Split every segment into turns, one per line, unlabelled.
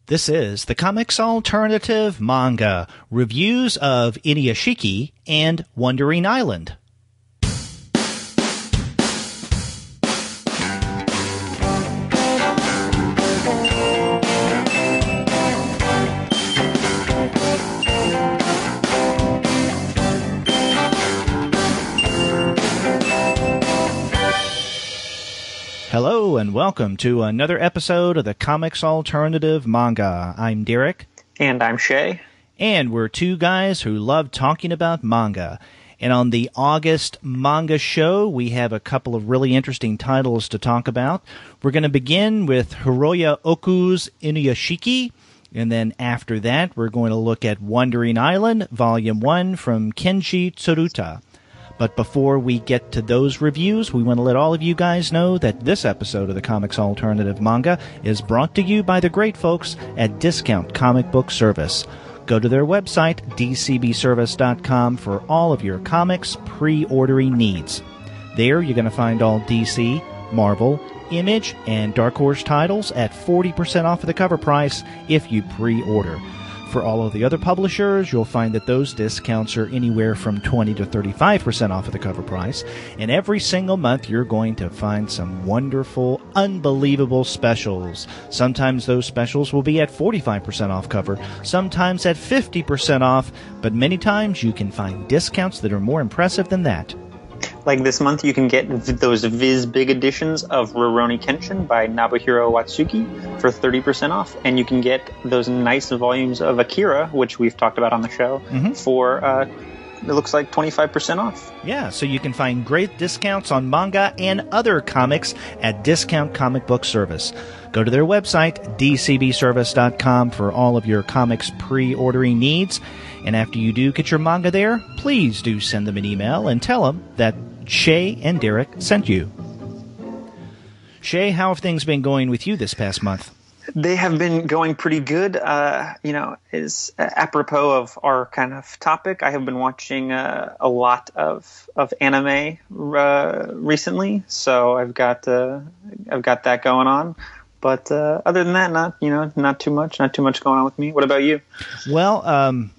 This is the Comics Alternative Manga, reviews of Inuyashiki and Wandering Island. Hello and welcome to another episode of the Comics Alternative Manga. I'm Derek.
And I'm Shay.
And we're two guys who love talking about manga. And on the August manga show, we have a couple of really interesting titles to talk about. We're going to begin with Hiroya Oku's Inuyashiki. And then after that, we're going to look at Wandering Island, Volume 1 from Kenji Tsuruta. But before we get to those reviews, we want to let all of you guys know that this episode of the Comics Alternative Manga is brought to you by the great folks at Discount Comic Book Service. Go to their website, dcbservice.com, for all of your comics pre-ordering needs. There you're going to find all DC, Marvel, Image, and Dark Horse titles at 40% off of the cover price if you pre-order. For all of the other publishers, you'll find that those discounts are anywhere from 20 to 35% off of the cover price. And every single month, you're going to find some wonderful, unbelievable specials. Sometimes those specials will be at 45% off cover, sometimes at 50% off, but many times you can find discounts that are more impressive than that.
Like this month, you can get those Viz Big editions of Rurouni Kenshin by Nobuhiro Watsuki for 30% off. And you can get those nice volumes of Akira, which we've talked about on the show, for, it looks like 25% off.
Yeah, so you can find great discounts on manga and other comics at Discount Comic Book Service. Go to their website, dcbservice.com, for all of your comics pre-ordering needs. And after you do get your manga there, please do send them an email and tell them that Shay and Derek sent you. Shay, how have things been going with you this past month?
They have been going pretty good. Is apropos of our kind of topic, I have been watching a lot of anime recently, so I've got that going on. But other than that, not too much going on with me. What about you?
Well,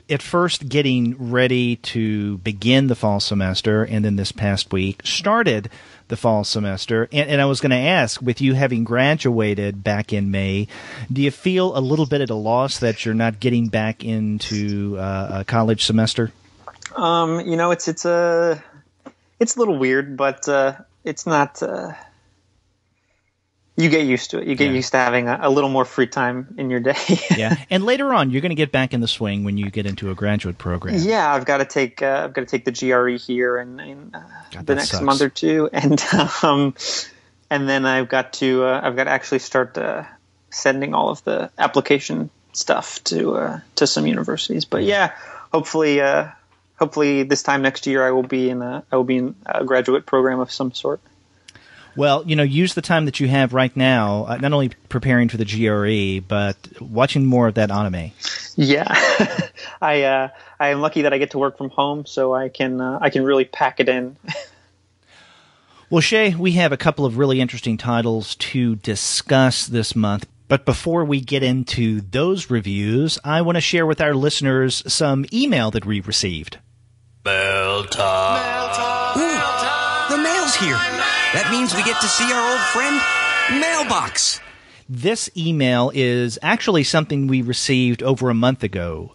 at first getting ready to begin the fall semester, and then this past week started the fall semester. And I was going to ask, with you having graduated back in May, do you feel a little bit at a loss that you're not getting back into a college semester?
It's a little weird, but it's not. You get used to it. You get used to having a little more free time in your day.
Yeah, and later on, you're going to get back in the swing when you get into a graduate program.
Yeah, I've got to take the GRE here in the next month or two, and then I've got to actually start sending all of the application stuff to some universities. But yeah, hopefully this time next year I will be in a graduate program of some sort.
Well, use the time that you have right now, not only preparing for the GRE, but watching more of that anime.
Yeah, I am lucky that I get to work from home, so I can really pack it in.
Well, Shay, we have a couple of really interesting titles to discuss this month. But before we get into those reviews, I want to share with our listeners some email that we received.
Mail time.
Ooh, the mail's here. That means we get to see our old friend, Mailbox.
This email is actually something we received over a month ago,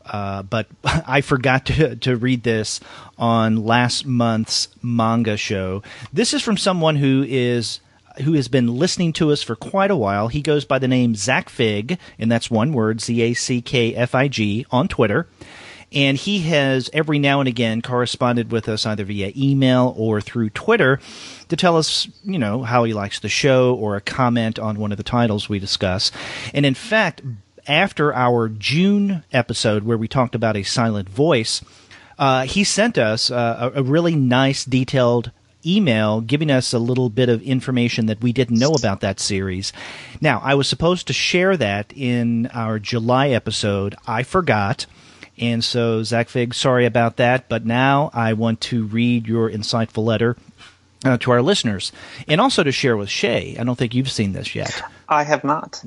but I forgot to read this on last month's manga show. This is from someone who has been listening to us for quite a while. He goes by the name Zach Fig, and that's one word, ZACKFIG, on Twitter. And he has every now and again corresponded with us either via email or through Twitter to tell us, how he likes the show or a comment on one of the titles we discuss. And in fact, after our June episode where we talked about A Silent Voice, he sent us a really nice detailed email giving us a little bit of information that we didn't know about that series. Now, I was supposed to share that in our July episode. I forgot. And so, Zach Fig, sorry about that, but now I want to read your insightful letter to our listeners, and also to share with Shay. I don't think you've seen this yet.
I have not.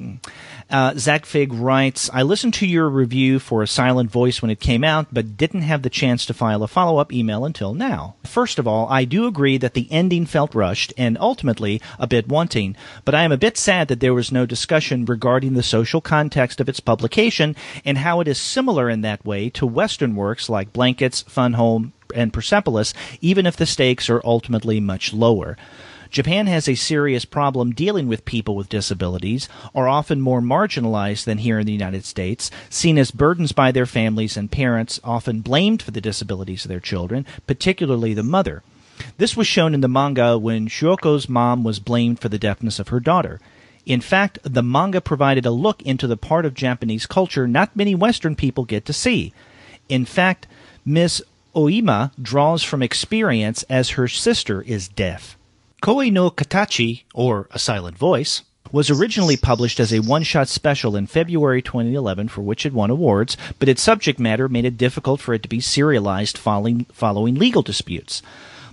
Zach Fig writes, I listened to your review for A Silent Voice when it came out, but didn't have the chance to file a follow-up email until now. First of all, I do agree that the ending felt rushed and ultimately a bit wanting, but I am a bit sad that there was no discussion regarding the social context of its publication and how it is similar in that way to Western works like Blankets, Fun Home, and Persepolis, even if the stakes are ultimately much lower. Japan has a serious problem dealing with people with disabilities, are often more marginalized than here in the United States, seen as burdens by their families and parents, often blamed for the disabilities of their children, particularly the mother. This was shown in the manga when Shuoko's mom was blamed for the deafness of her daughter. In fact, the manga provided a look into the part of Japanese culture not many Western people get to see. In fact, Miss Oima draws from experience as her sister is deaf. Koi no Katachi, or A Silent Voice, was originally published as a one-shot special in February 2011 for which it won awards, but its subject matter made it difficult for it to be serialized following legal disputes.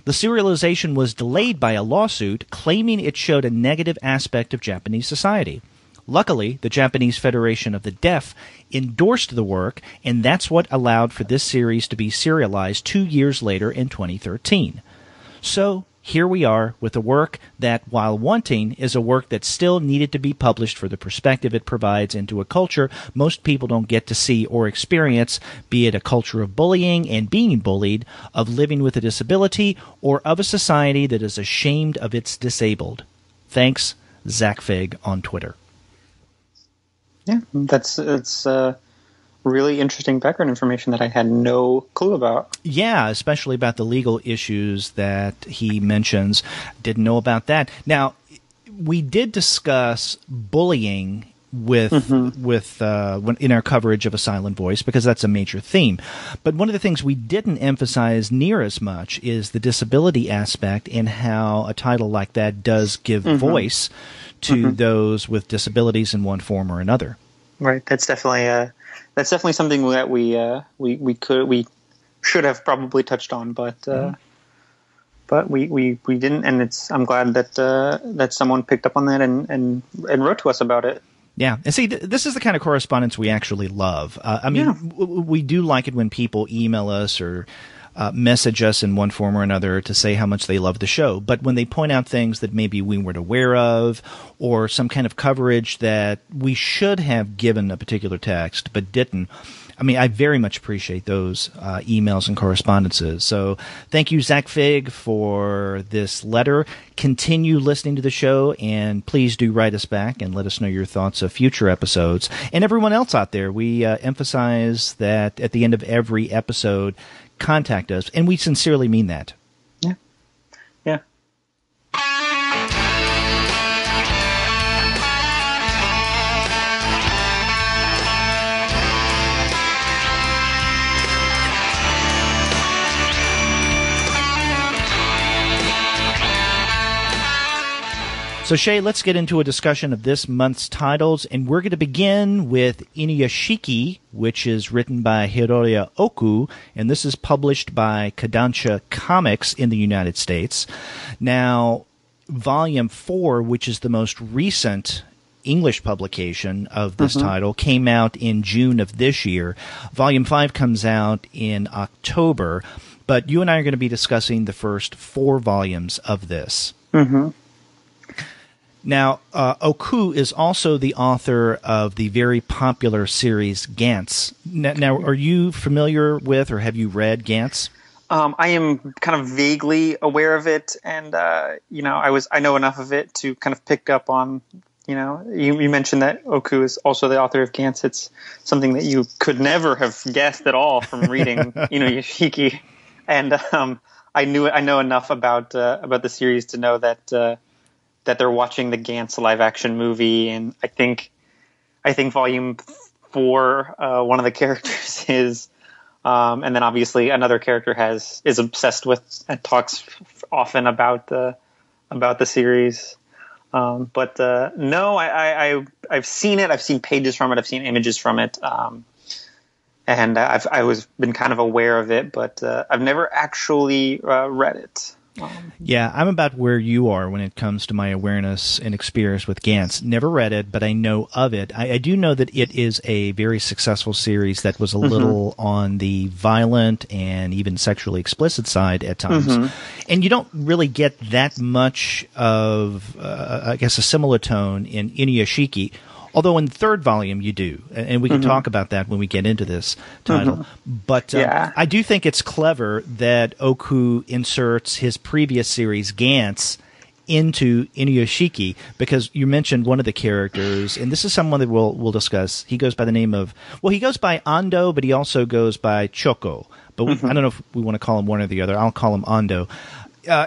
The serialization was delayed by a lawsuit claiming it showed a negative aspect of Japanese society. Luckily, the Japanese Federation of the Deaf endorsed the work, and that's what allowed for this series to be serialized 2 years later in 2013. So, here we are with a work that, while wanting, is a work that still needed to be published for the perspective it provides into a culture most people don't get to see or experience, be it a culture of bullying and being bullied, of living with a disability, or of a society that is ashamed of its disabled. Thanks, Zach Fig on Twitter.
Yeah, it's really interesting background information that I had no clue about.
Yeah, especially about the legal issues that he mentions. Didn't know about that. Now, we did discuss bullying in our coverage of A Silent Voice because that's a major theme. But one of the things we didn't emphasize near as much is the disability aspect and how a title like that does give voice to those with disabilities in one form or another.
Right. That's definitely something that we should have probably touched on, but we didn't, and I'm glad that someone picked up on that and wrote to us about it.
Yeah, and see, this is the kind of correspondence we actually love. We do like it when people email us or message us in one form or another to say how much they love the show. But when they point out things that maybe we weren't aware of or some kind of coverage that we should have given a particular text but didn't, I very much appreciate those emails and correspondences. So thank you, Zach Fig, for this letter. Continue listening to the show, and please do write us back and let us know your thoughts of future episodes. And everyone else out there, we emphasize that at the end of every episode, contact us, and we sincerely mean that.
Yeah.
So, Shay, let's get into a discussion of this month's titles, and we're going to begin with Inuyashiki, which is written by Hiroya Oku, and this is published by Kodansha Comics in the United States. Now, Volume 4, which is the most recent English publication of this title, came out in June of this year. Volume 5 comes out in October, but you and I are going to be discussing the first 4 volumes of this. Now, Oku is also the author of the very popular series Gantz. Now, are you familiar with or have you read Gantz?
I am kind of vaguely aware of it, and I know enough of it to kind of pick up on. You mentioned that Oku is also the author of Gantz. It's something that you could never have guessed at all from reading Inuyashiki, and I know enough about the series to know that they're watching the Gantz live action movie, and I think Volume 4, one of the characters is, and then obviously another character is obsessed with and talks often about the series. But no, I've seen it. I've seen pages from it. I've seen images from it, and I've been kind of aware of it, but I've never actually read it.
Yeah, I'm about where you are when it comes to my awareness and experience with Gantz. Never read it, but I know of it. I do know that it is a very successful series that was a little on the violent and even sexually explicit side at times. And you don't really get that much of, I guess, a similar tone in Inuyashiki. Although in the third volume you do, and we can talk about that when we get into this title. But I do think it's clever that Oku inserts his previous series, Gantz, into Inuyashiki, because you mentioned one of the characters, and this is someone that we'll discuss. He goes by the name of, well, he goes by Ando, but he also goes by Choco. But I don't know if we want to call him one or the other. I'll call him Ando.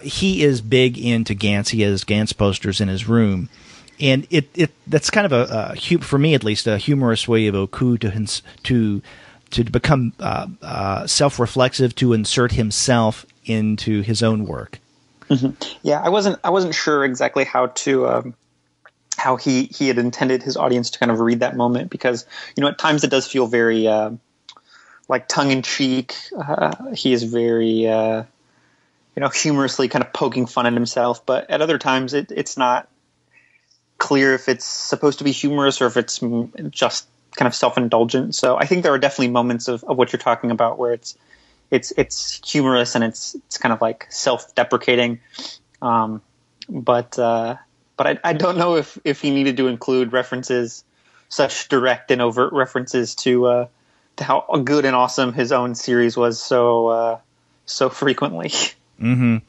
He is big into Gantz. He has Gantz posters in his room. And that's kind of for me at least, a humorous way of Oku to become self-reflexive, to insert himself into his own work.
Yeah, I wasn't sure exactly how he had intended his audience to kind of read that moment, because at times it does feel very like tongue-in-cheek. He is very humorously kind of poking fun at himself, but at other times it's not clear if it's supposed to be humorous or if it's just kind of self-indulgent. So I think there are definitely moments of what you're talking about where it's humorous and it's kind of like self-deprecating. But I don't know if he needed to include references, such direct and overt references to how good and awesome his own series was so frequently.
Now,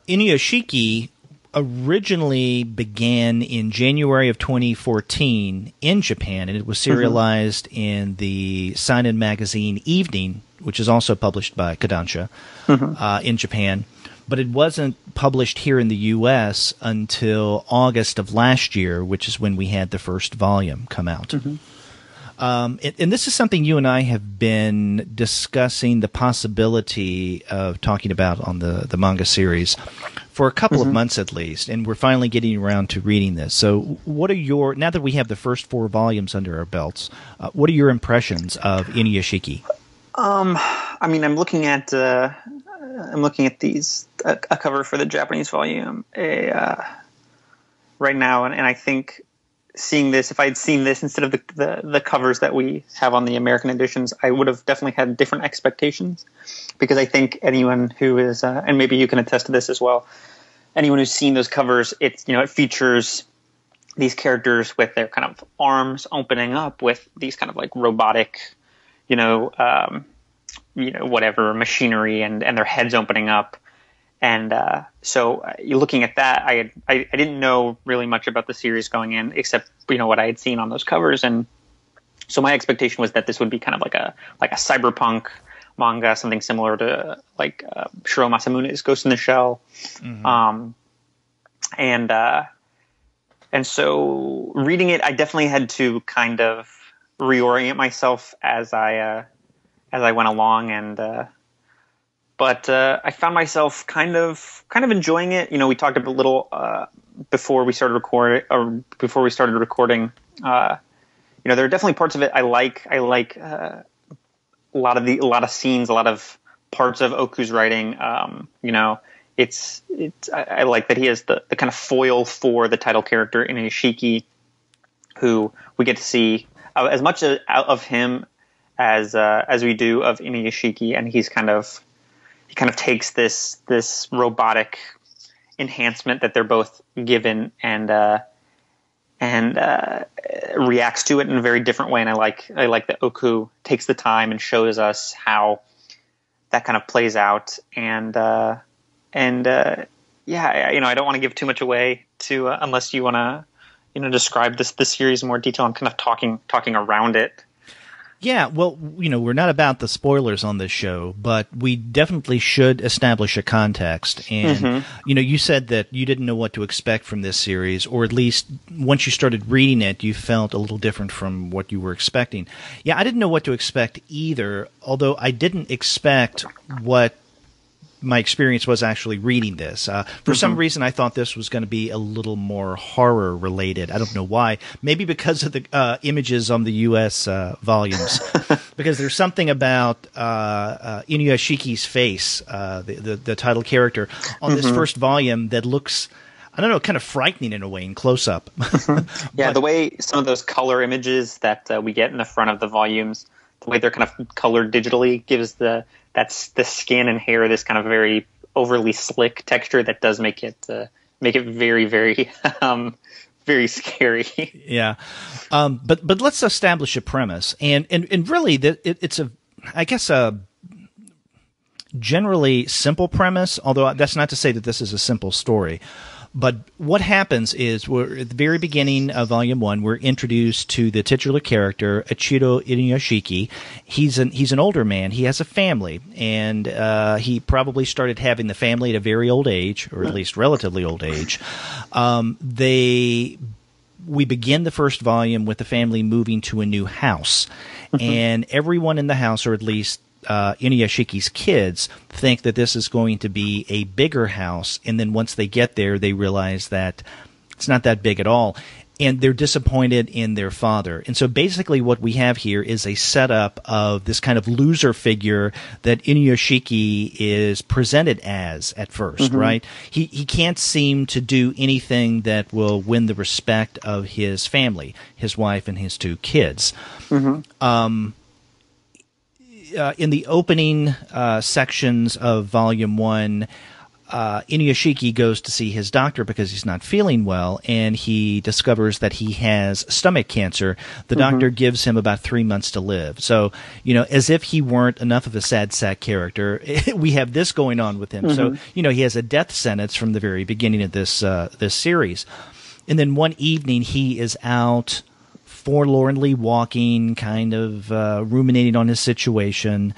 Inuyashiki originally began in January of 2014 in Japan, and it was serialized in the seinen magazine Evening, which is also published by Kodansha in Japan. But it wasn't published here in the U.S. until August of last year, which is when we had the first volume come out. And this is something you and I have been discussing the possibility of talking about on the manga series for a couple of months at least, and we're finally getting around to reading this. So what are now that we have the first 4 volumes under our belts, what are your impressions of Inuyashiki?
I mean, I'm looking at these a cover for the Japanese volume right now, and I think seeing this, if I had seen this instead of the covers that we have on the American editions, I would have definitely had different expectations, because I think anyone who is, and maybe you can attest to this as well, anyone who's seen those covers, it features these characters with their kind of arms opening up with these kind of like robotic, whatever machinery and their heads opening up. And so you're looking at that. I didn't know really much about the series going in, except what I had seen on those covers, and so my expectation was that this would be kind of like a cyberpunk manga, something similar to like Shiro Masamune's Ghost in the Shell, and so reading it, I definitely had to kind of reorient myself as I went along, and. But I found myself kind of enjoying it. We talked a little before we started recording. There are definitely parts of it I like. I like a lot of scenes, a lot of parts of Oku's writing. I like that he has the kind of foil for the title character Inuyashiki, who we get to see as much of him as we do of Inuyashiki, and he kind of takes this robotic enhancement that they're both given and reacts to it in a very different way. And I like that Oku takes the time and shows us how that kind of plays out. And I don't want to give too much away unless you want to describe this series in more detail. I'm kind of talking around it.
Yeah, well, we're not about the spoilers on this show, but we definitely should establish a context. And, you said that you didn't know what to expect from this series, or at least once you started reading it, you felt a little different from what you were expecting. Yeah, I didn't know what to expect either, although I didn't expect what my experience was actually reading this. For some reason, I thought this was going to be a little more horror related. I don't know why. Maybe because of the images on the U.S. Volumes. Because there's something about Inuyashiki's face, the title character, on this first volume that looks, I don't know, kind of frightening in a way in close up.
Yeah, the way some of those color images that we get in the front of the volumes, the way they're kind of colored digitally gives the skin and hair this kind of very overly slick texture that does make it very, very very scary.
Yeah, but let's establish a premise, and really it's a generally simple premise. Although that's not to say that this is a simple story. But what happens is, we're at the very beginning of Volume 1, we're introduced to the titular character, Ichiro Inuyashiki. He's an older man. He has a family, and he probably started having the family at a very old age, or at least relatively old age. We begin the first volume with the family moving to a new house, and everyone in the house, or at least Inuyashiki's kids, think that this is going to be a bigger house, and then once they get there, they realize that it's not that big at all, and they're disappointed in their father. And so basically what we have here is a setup of this kind of loser figure that Inuyashiki is presented as at first, right? He can't seem to do anything that will win the respect of his family, his wife and his two kids. In the opening sections of Volume 1, Inuyashiki goes to see his doctor because he's not feeling well, and he discovers that he has stomach cancer. The doctor gives him about 3 months to live. So, as if he weren't enough of a sad sack character, we have this going on with him. So, he has a death sentence from the very beginning of this series. And then one evening he is out forlornly walking, kind of ruminating on his situation,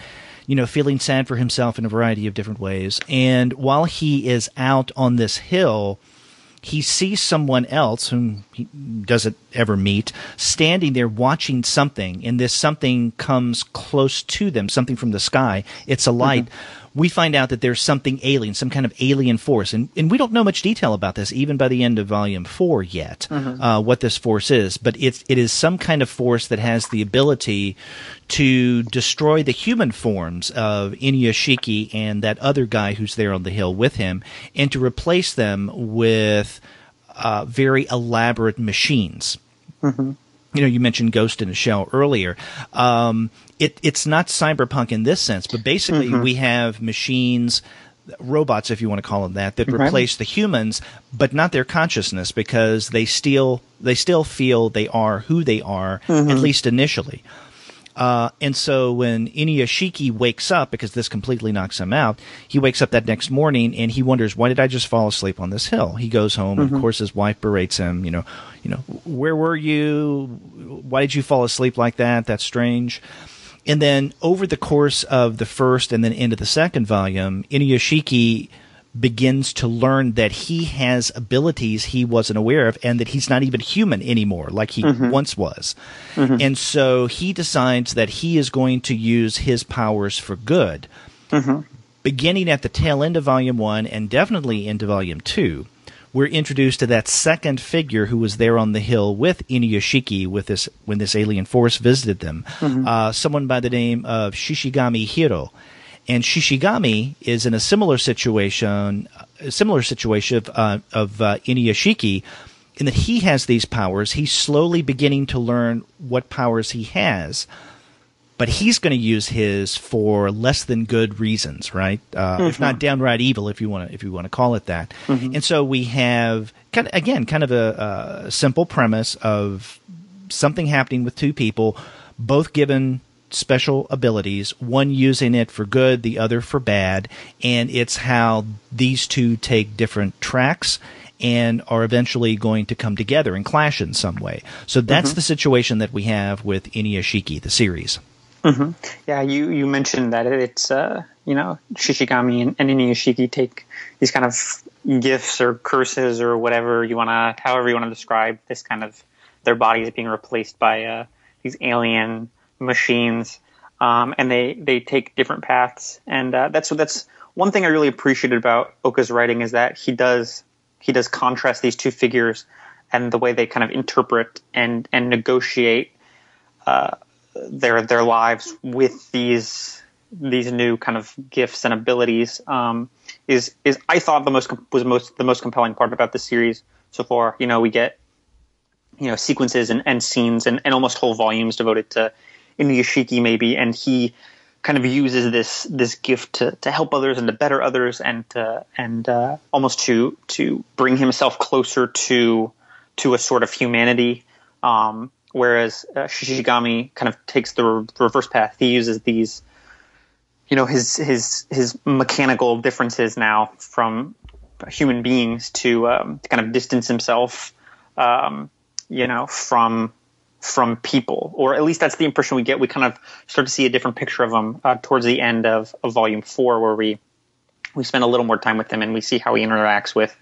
feeling sad for himself in a variety of different ways. And while he is out on this hill, he sees someone else whom he doesn't ever meet standing there watching something, and this something comes close to them, something from the sky. It's a light. We find out that there's something alien, some kind of alien force, and we don't know much detail about this even by the end of Volume 4 yet, what this force is. But it is some kind of force that has the ability to destroy the human forms of Inuyashiki and that other guy who's there on the hill with him, and to replace them with very elaborate machines. You mentioned Ghost in a Shell earlier. It's not cyberpunk in this sense, but basically we have machines, robots, if you want to call them that replace the humans, but not their consciousness, because they still feel they are who they are, at least initially. And so when Inuyashiki wakes up, because this completely knocks him out, he wakes up that next morning and he wonders, why did I just fall asleep on this hill? He goes home, and of course his wife berates him, where were you? Why did you fall asleep like that? That's strange. And then over the course of the first and then into the second volume, Inuyashiki begins to learn that he has abilities he wasn't aware of, and that he's not even human anymore like he once was. And so he decides that he is going to use his powers for good. Beginning at the tail end of Volume 1 and definitely into Volume 2, we're introduced to that second figure who was there on the hill with Inuyashiki when this alien force visited them, someone by the name of Shishigami Hiro. And Shishigami is in a similar situation of Inuyashiki, in that he has these powers. He's slowly beginning to learn what powers he has, but he's going to use his for less than good reasons, right? If not downright evil, if you want to call it that. And so we have kind of a simple premise of something happening with two people, both given special abilities, one using it for good, the other for bad, and it's how these two take different tracks and are eventually going to come together and clash in some way. So that's the situation that we have with Inuyashiki, the series.
Yeah, you mentioned that it's Shishigami and Inuyashiki take these kind of gifts or curses or however you want to describe this kind of their bodies being replaced by these alien machines, and they take different paths, and that's one thing I really appreciated about Oka's writing is that he does contrast these two figures and the way they kind of interpret and negotiate their lives with these new kind of gifts and abilities. Is I thought the most compelling part about the series so far. We get sequences and scenes and almost whole volumes devoted to Inuyashiki maybe, and he kind of uses this gift to help others and to better others and almost to bring himself closer to a sort of humanity. Whereas Shishigami kind of takes the reverse path. He uses these, his mechanical differences now from human beings to kind of distance himself, from people, or at least that's the impression we get. We kind of start to see a different picture of him towards the end of Volume 4, where we spend a little more time with him and we see how he interacts with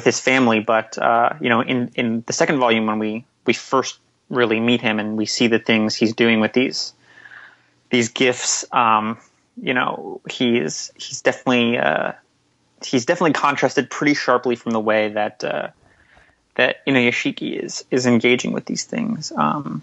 his family. But in the second volume, when we first really meet him and we see the things he's doing with these gifts, he's definitely contrasted pretty sharply from the way that Inuyashiki is engaging with these things. How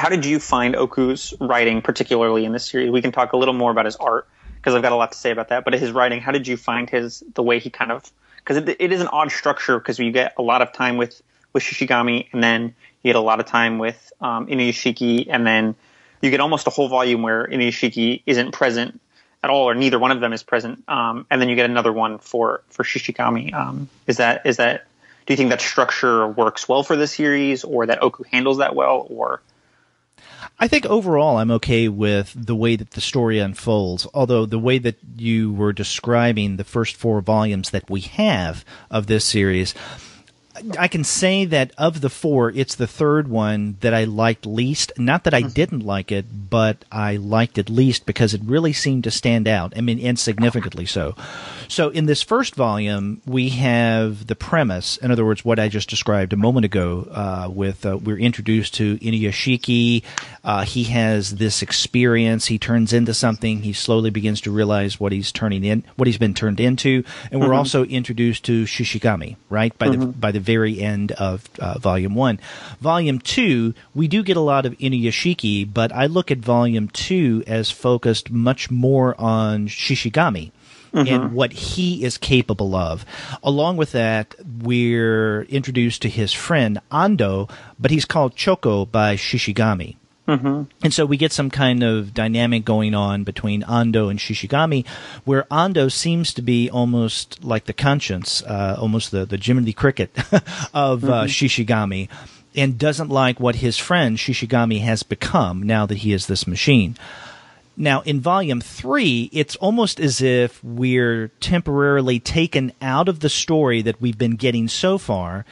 did you find Oku's writing, particularly in this series? We can talk a little more about his art because I've got a lot to say about that. But his writing, how did you find the way he kind of, because it is an odd structure because you get a lot of time with Shishigami, and then you get a lot of time with Inuyashiki, and then you get almost a whole volume where Inuyashiki isn't present at all, or neither one of them is present, and then you get another one for Shishigami. Is that do you think that structure works well for the series, or that Oku handles that well, or?
I think overall I'm okay with the way that the story unfolds, although the way that you were describing the first 4 volumes that we have of this series, I can say that of the 4, it's the third one that I liked least. Not that I didn't like it, but I liked it least because it really seemed to stand out. I mean, insignificantly so. So in this first volume, we have the premise, in other words, what I just described a moment ago, we're introduced to Inuyashiki. He has this experience. He turns into something. He slowly begins to realize what he's been turned into. And we're also introduced to Shishigami, right? By the very end of Volume 1. Volume 2, we do get a lot of Inuyashiki, but I look at Volume 2 as focused much more on Shishigami and what he is capable of. Along with that, we're introduced to his friend Ando, but he's called Choco by Shishigami. And so we get some kind of dynamic going on between Ando and Shishigami, where Ando seems to be almost like the conscience, almost the Jiminy Cricket of Shishigami, and doesn't like what his friend Shishigami has become now that he is this machine. Now, in Volume 3, it's almost as if we're temporarily taken out of the story that we've been getting so far,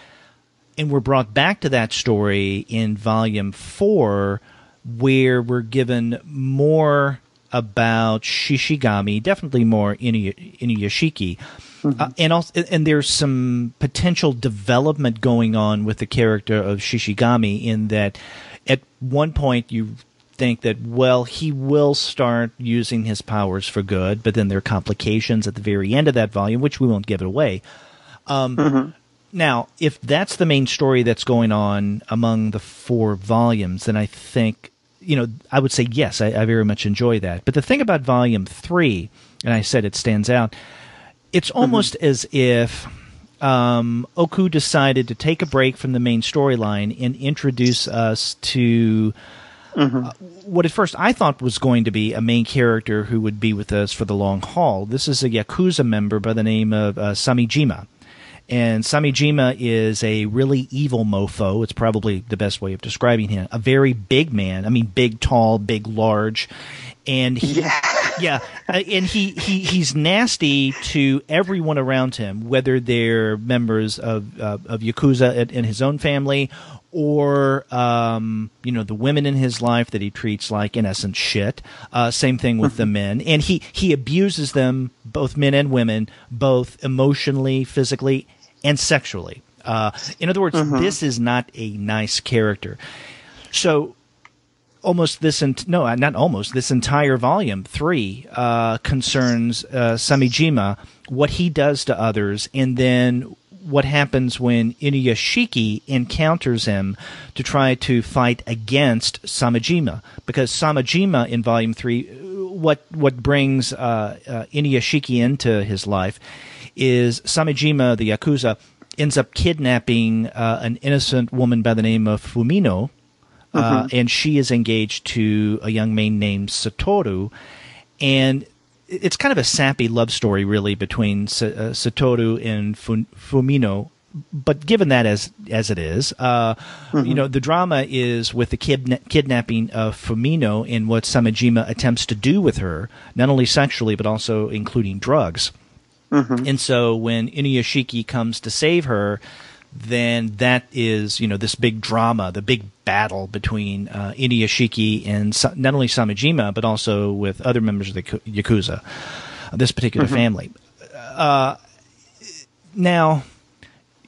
and we're brought back to that story in Volume 4, where we're given more about Shishigami, definitely more Inuyashiki, and there's some potential development going on with the character of Shishigami, in that at one point you think that, well, he will start using his powers for good, but then there are complications at the very end of that volume, which we won't give it away. Now, if that's the main story that's going on among the 4 volumes, then I think, I would say yes, I very much enjoy that. But the thing about Volume 3, and I said it stands out, it's almost as if Oku decided to take a break from the main storyline and introduce us to what at first I thought was going to be a main character who would be with us for the long haul. This is a Yakuza member by the name of Samijima. And Samijima is a really evil mofo. It's probably the best way of describing him. A very big man. I mean, big, tall, big, large. And and he's nasty to everyone around him, whether they're members of Yakuza in his own family, or the women in his life that he treats like, in essence, shit. Same thing with the men, and he abuses them, both men and women, both emotionally, physically, and sexually. In other words, this is not a nice character. So this entire volume 3 concerns Samijima, what he does to others, and then what happens when Inuyashiki encounters him to try to fight against Samijima. Because Samijima in volume 3, what brings Inuyashiki into his life is Samijima, the Yakuza, ends up kidnapping an innocent woman by the name of Fumino, and she is engaged to a young man named Satoru, and it's kind of a sappy love story, really, between Satoru and Fumino. But given that as it is, the drama is with the kidnapping of Fumino and what Samijima attempts to do with her, not only sexually but also including drugs. And so when Inuyashiki comes to save her, then that is, this big drama, the big battle between Inuyashiki and not only Samijima, but also with other members of the Yakuza, this particular family. Now,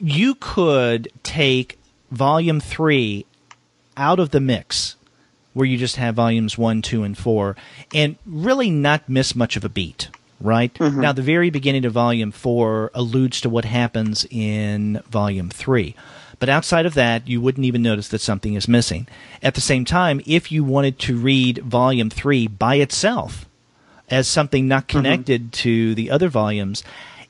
you could take Volume 3 out of the mix, where you just have Volumes 1, 2, and 4, and really not miss much of a beat. Right? Now, the very beginning of Volume 4 alludes to what happens in Volume 3. But outside of that, you wouldn't even notice that something is missing. At the same time, if you wanted to read Volume 3 by itself as something not connected to the other volumes,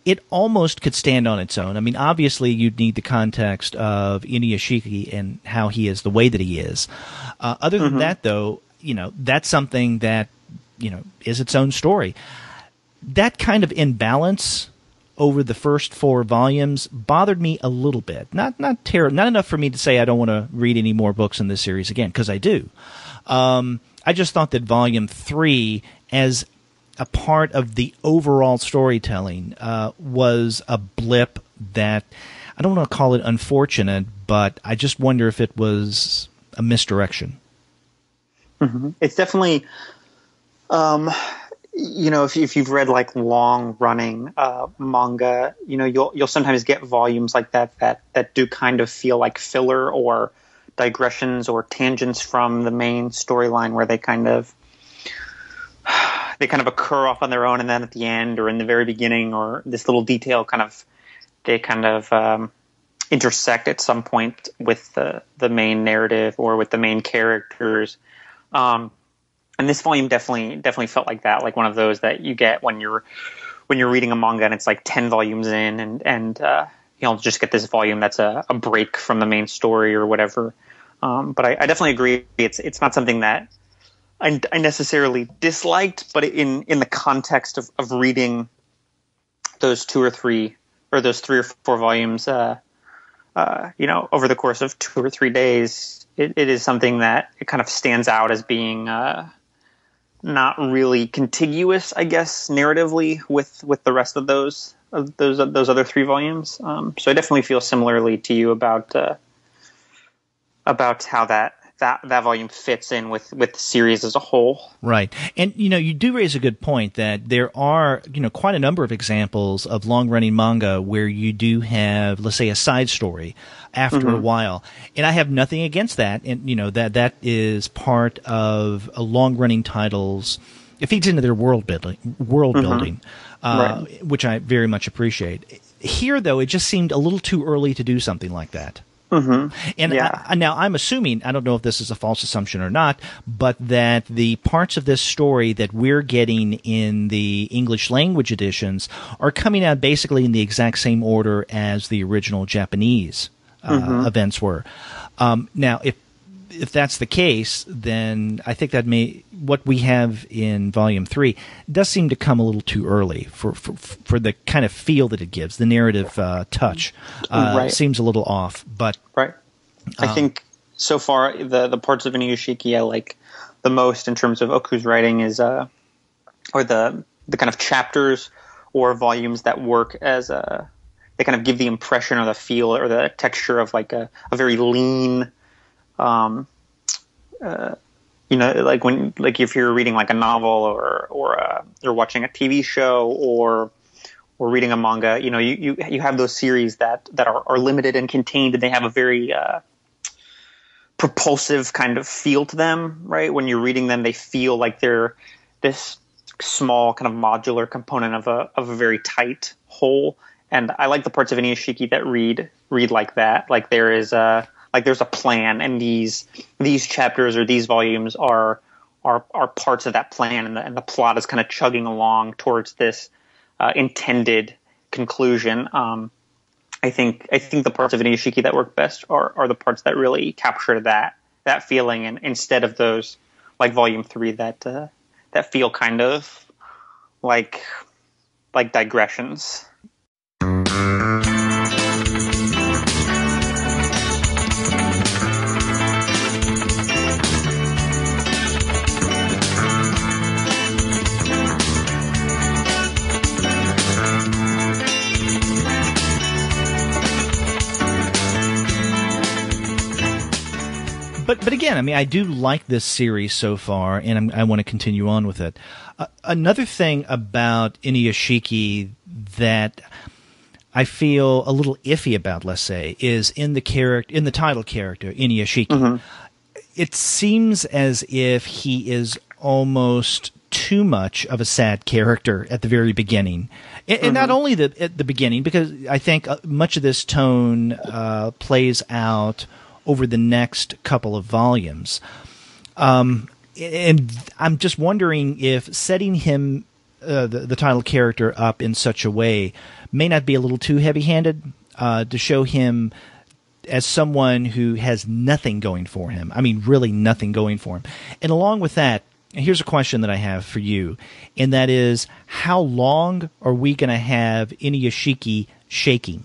it almost could stand on its own. I mean, obviously, you'd need the context of Inuyashiki and how he is the way that he is. Other than that, though, that's something that, is its own story. That kind of imbalance over the first 4 volumes bothered me a little bit. Not enough for me to say I don't want to read any more books in this series again, because I do. I just thought that Volume 3, as a part of the overall storytelling, was a blip that I don't want to call it unfortunate, but I just wonder if it was a misdirection.
It's definitely... if you've read like long running manga, you'll sometimes get volumes like that do kind of feel like filler or digressions or tangents from the main storyline, where they kind of occur off on their own, and then at the end or in the very beginning, or this little detail they intersect at some point with the main narrative or with the main characters. And this volume definitely felt like that, like one of those that you get when you're reading a manga and it's like 10 volumes in, and just get this volume that's a break from the main story or whatever. But I definitely agree. It's not something that I necessarily disliked, but in the context of reading those 2 or 3 or those 3 or 4 volumes, over the course of 2 or 3 days, it is something that it kind of stands out as being not really contiguous, I guess, narratively with the rest of those other 3 volumes. So I definitely feel similarly to you about how that volume fits in with the series as a whole.
Right. And, you do raise a good point that there are, quite a number of examples of long-running manga where you do have, let's say, a side story after a while. And I have nothing against that. And, that is part of a long-running titles. It feeds into their world building, right, which I very much appreciate. Here, though, it just seemed a little too early to do something like that. And now I'm assuming, I don't know if this is a false assumption or not, but that the parts of this story that we're getting in the English language editions are coming out basically in the exact same order as the original Japanese events were. Now, if that's the case, then I think that what we have in Volume 3 does seem to come a little too early for the kind of feel that it gives. The narrative touch seems a little off. But
right, I think so far the parts of Inuyashiki I like the most in terms of Oku's writing is or the kind of chapters or volumes that work as they kind of give the impression or the feel or the texture of like a very lean. Like if you're reading like a novel or you're watching a TV show or reading a manga, you have those series that are limited and contained, and they have a very propulsive kind of feel to them, right? When you're reading them, they feel like they're this small kind of modular component of a very tight whole. And I like the parts of Inuyashiki that read like that. Like there's a plan, and these chapters or these volumes are parts of that plan, and the plot is kind of chugging along towards this intended conclusion. I think the parts of Inuyashiki that work best are the parts that really capture that feeling, and instead of those like volume 3 that feel kind of like digressions.
But again, I mean, I do like this series so far, and I want to continue on with it. Another thing about Inuyashiki that I feel a little iffy about, let's say, is in the title character Inuyashiki. Mm-hmm. It seems as if he is almost too much of a sad character at the very beginning, and not only at the beginning, because I think much of this tone plays out over the next couple of volumes. And I'm just wondering if setting him, the title character, up in such a way may not be a little too heavy-handed to show him as someone who has nothing going for him. I mean, really nothing going for him. And along with that, here's a question that I have for you, and that is, how long are we going to have Inuyashiki shaking?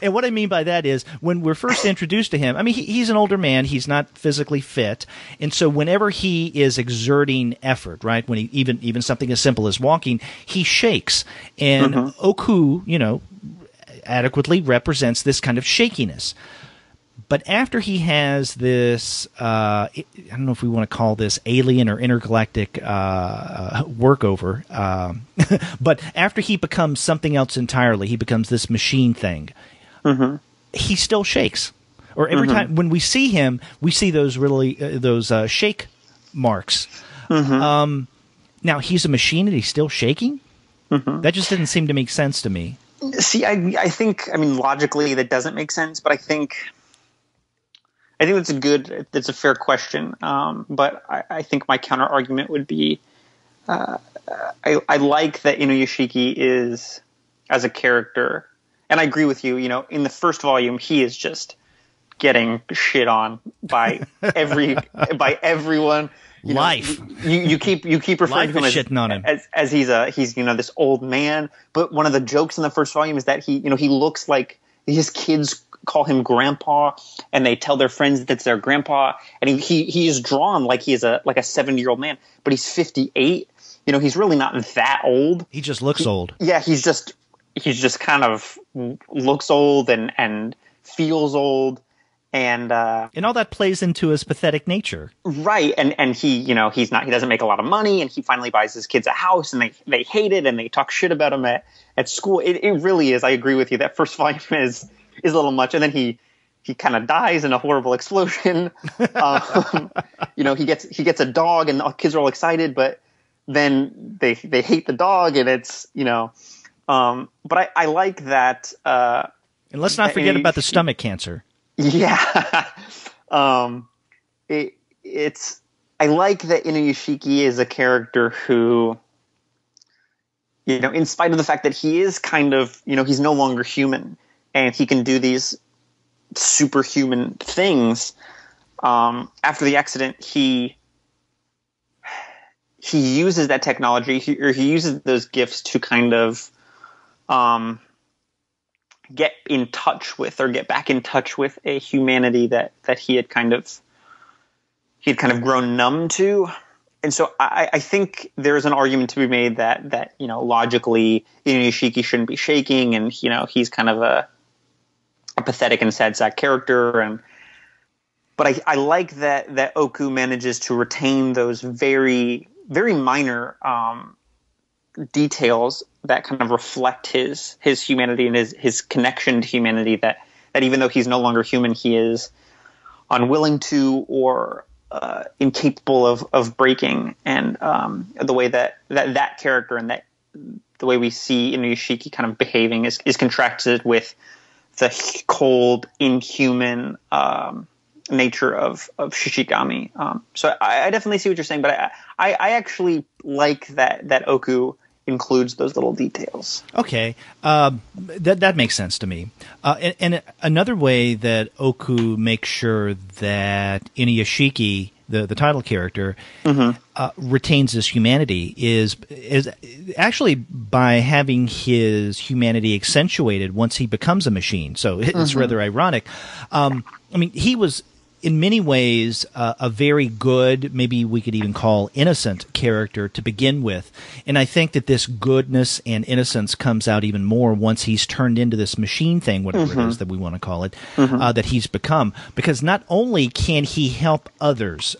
And what I mean by that is, when we're first introduced to him, I mean, he's an older man. He's not physically fit. And so whenever he is exerting effort, right, when he even something as simple as walking, he shakes. And Oku, adequately represents this kind of shakiness. But after he has this, I don't know if we want to call this alien or intergalactic workover, but after he becomes something else entirely, he becomes this machine thing, he still shakes. Or every time when we see him, we see those shake marks. Now, he's a machine and he's still shaking? That just didn't seem to make sense to me.
See, I think, logically that doesn't make sense, but I think that's a fair question. But I think my counter argument would be, I like that Inuyashiki is, as a character, and I agree with you, in the first volume, he is just getting shit on by everyone. You keep referring to him as he's this old man. But one of the jokes in the first volume is that he looks like his kids call him grandpa, and they tell their friends that it's their grandpa, and he is drawn like he is a 70-year-old man, but he's 58. He's really not that old.
He just looks old.
Yeah, he's just kind of looks old and feels old, and
all that plays into his pathetic nature,
right? And he he doesn't make a lot of money, and he finally buys his kids a house, and they hate it, and they talk shit about him at school. It really is. I agree with you. That first volume is a little much, and then he kind of dies in a horrible explosion. He gets a dog, and the kids are all excited, but then they hate the dog, and it's But I like that.
And let's not forget about the stomach cancer.
Yeah, it's. I like that Inuyashiki is a character who, in spite of the fact that he is kind of, he's no longer human, and he can do these superhuman things. After the accident, he uses that technology, he uses those gifts to kind of get in touch with, or get back in touch with, a humanity that he had kind of grown numb to. And so I think there's an argument to be made that logically Inuyashiki shouldn't be shaking, and he's kind of a pathetic and sad sack character, but I like that Oku manages to retain those very, very minor details that kind of reflect his humanity and his connection to humanity that that even though he's no longer human, he is unwilling to or incapable of breaking. And the way that character and that the way we see Inuyashiki kind of behaving is contrasted with the cold, inhuman nature of Shishigami. So I definitely see what you're saying, but I actually like that Oku includes those little details.
Okay, that makes sense to me. And another way that Oku makes sure that Inuyashiki, the title character, retains his humanity is actually by having his humanity accentuated once he becomes a machine. So it's rather ironic. I mean, he was in many ways a very good, maybe we could even call innocent character to begin with. And I think that this goodness and innocence comes out even more once he's turned into this machine thing, whatever it is that we want to call it, that he's become. Because not only can he help others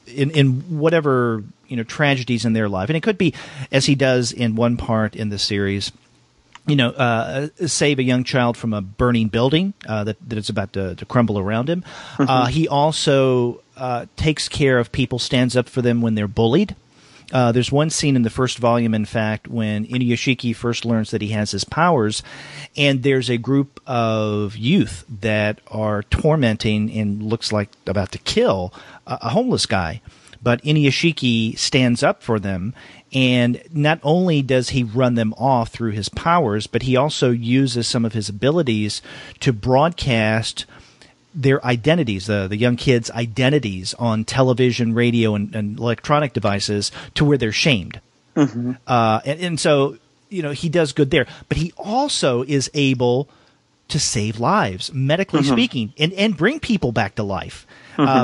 in whatever tragedies in their life, and it could be, as he does in one part in the series, save a young child from a burning building that is about to crumble around him. He also takes care of people, stands up for them when they're bullied. There's one scene in the first volume, in fact, when Inuyashiki first learns that he has his powers, and there's a group of youth that are tormenting and looks like about to kill a homeless guy. But Inuyashiki stands up for them, and not only does he run them off through his powers, but he also uses some of his abilities to broadcast their identities, the young kids' identities on television, radio, and electronic devices to where they're shamed. And so, he does good there. But he also is able to save lives, medically speaking, and bring people back to life.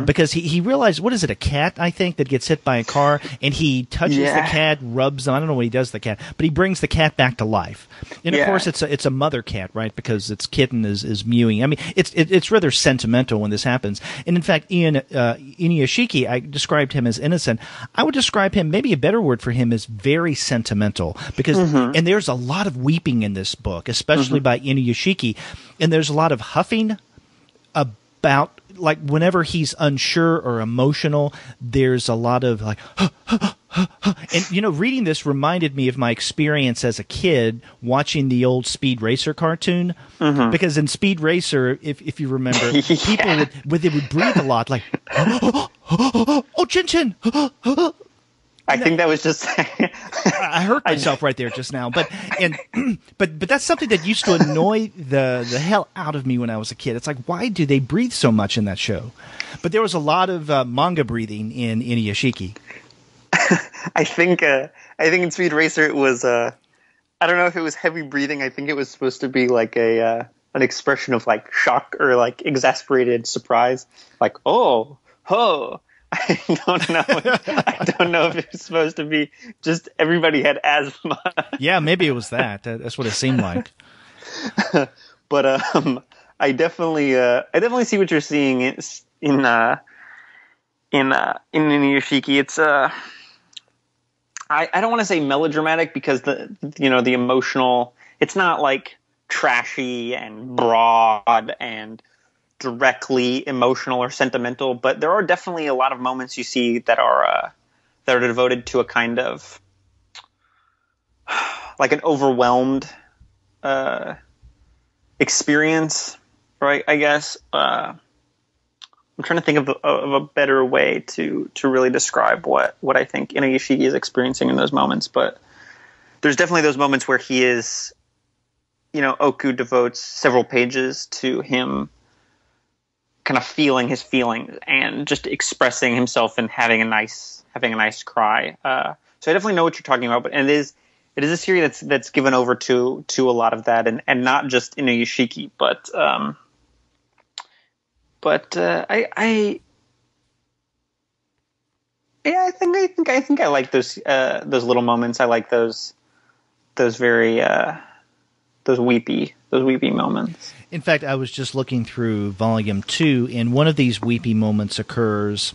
Because he realized, what is it, a cat, I think, that gets hit by a car, and he touches the cat, rubs on, I don't know what he does to the cat, but he brings the cat back to life. And of course it's a mother cat, right, because its kitten is mewing. I mean, it's rather sentimental when this happens. And in fact, Inuyashiki, I described him as innocent. I would describe him, maybe a better word for him is very sentimental, because and there's a lot of weeping in this book, especially by Inuyashiki, and there's a lot of huffing about, like, whenever he's unsure or emotional, there's a lot of like, and reading this reminded me of my experience as a kid watching the old Speed Racer cartoon, because in Speed Racer, if you remember, people would breathe a lot, like, oh, Chin Chin.
I think that was just
I hurt myself right there just now, but that's something that used to annoy the hell out of me when I was a kid. It's like, why do they breathe so much in that show? But there was a lot of manga breathing in Inuyashiki.
I think in Speed Racer it was I don't know if it was heavy breathing. I think it was supposed to be like an expression of like shock or like exasperated surprise, like oh. I don't know if it was supposed to be just everybody had asthma.
Yeah, maybe it was that. That's what it seemed like.
But I definitely see what you're seeing in Inuyashiki. It's I don't want to say melodramatic, because the emotional, it's not like trashy and broad and directly emotional or sentimental, but there are definitely a lot of moments you see that are devoted to a kind of like an overwhelmed experience, right? I guess I'm trying to think of a better way to really describe what I think Inuyashiki is experiencing in those moments, but there's definitely those moments where he is, Oku devotes several pages to him kind of feeling his feelings and just expressing himself and having a nice cry. So I definitely know what you're talking about, and it is a series that's given over to a lot of that, and not just Inuyashiki, but I think I like those little moments. I like those very those weepy moments.
In fact, I was just looking through Volume 2, and one of these weepy moments occurs